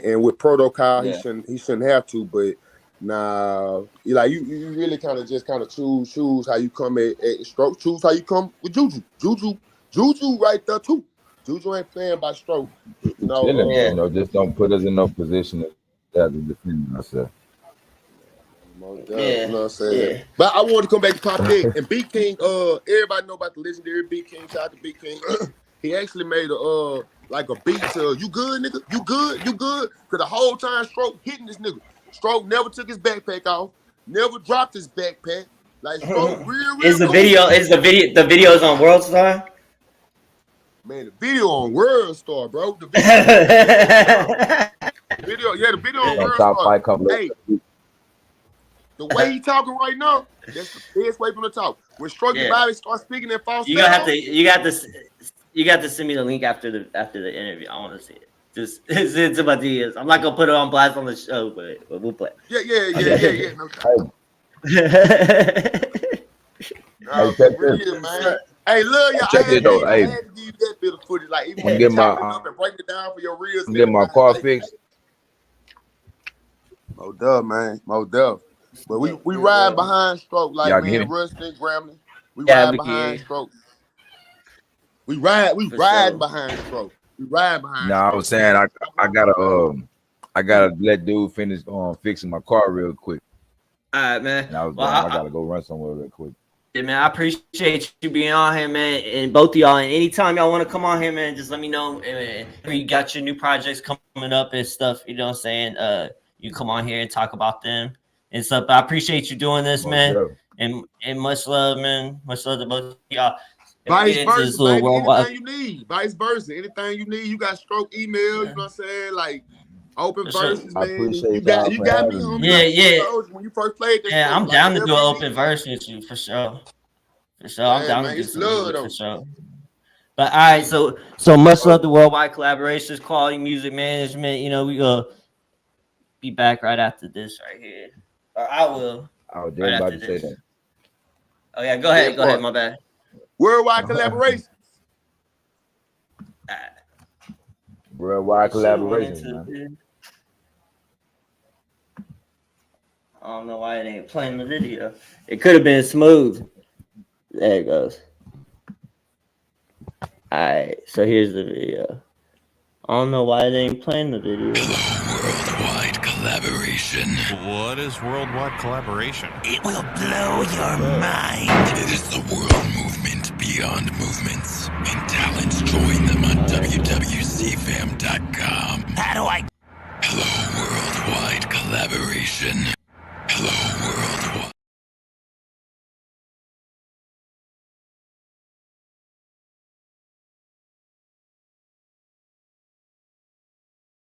And with protocol, he shouldn't have to, but nah, you really kind of choose how you come at Stroke, choose how you come with Juju right there too. Juju ain't playing by Stroke, you know. Just don't put us in no position to defend ourselves. You know what I'm saying? Yeah. But I want to come back to Pop Dick and B King. Everybody know about the legendary B King. Shout out to B King. He actually made a beat to "You Good, Nigga? You Good? You Good?" Cause the whole time Stroke hitting this nigga. Stroke never took his backpack off. Never dropped his backpack. Like Stroke real. Is the video is on World Star? Man, the video on World Star, bro. The video on World Star. Hey, the way he talking right now, that's the best way for him to talk. When Strokki Bobbi starts speaking that false, you got to send me the link after the interview. I want to see it. Just it's about the years. I'm not gonna put it on blast on the show, but we'll play. Yeah. No, man. Hey, love y'all. Check it though. I had to give you that bit of footage. Like, even when get you up and break it down for your reels. Get my car fixed. Mo Dub, man. Mo Dub. But we ride behind Stroke like me and Rusty, Grambling. We ride behind Stroke. We ride behind Stroke. We ride behind. No, I was saying I gotta let dude finish fixing my car real quick. All right, man. And I gotta go run somewhere real quick. Yeah, man, I appreciate you being on here, man, and both of y'all. And anytime y'all want to come on here, man, just let me know. And you got your new projects coming up and stuff, you know what I'm saying? You come on here and talk about them and stuff. But I appreciate you doing this, man. And much love, man. Much love to both of y'all. Vice versa, baby. Anything you need. Vice versa. Anything you need. You got Stroke email, you know what I'm saying? Like open verses, man. You got me, homie. Yeah. When you first played this, I'm down to do an open verse with you for sure. I'm down to do something for sure. But all right, so much love to Worldwide Collaborations, Quality Music Management. You know, we gonna be back right after this right here. Or I will. I was just about to say that. Oh yeah, go ahead, my bad. Worldwide Collaborations. Worldwide Collaborations, man. I don't know why it ain't playing the video. It could have been smooth. There it goes. Alright, so here's the video. I don't know why it ain't playing the video. Worldwide Collaboration. What is Worldwide Collaboration? It will blow your mind. It is the world movement beyond movements. And talents join them on wwcfam.com. How do I? Hello, Worldwide Collaboration.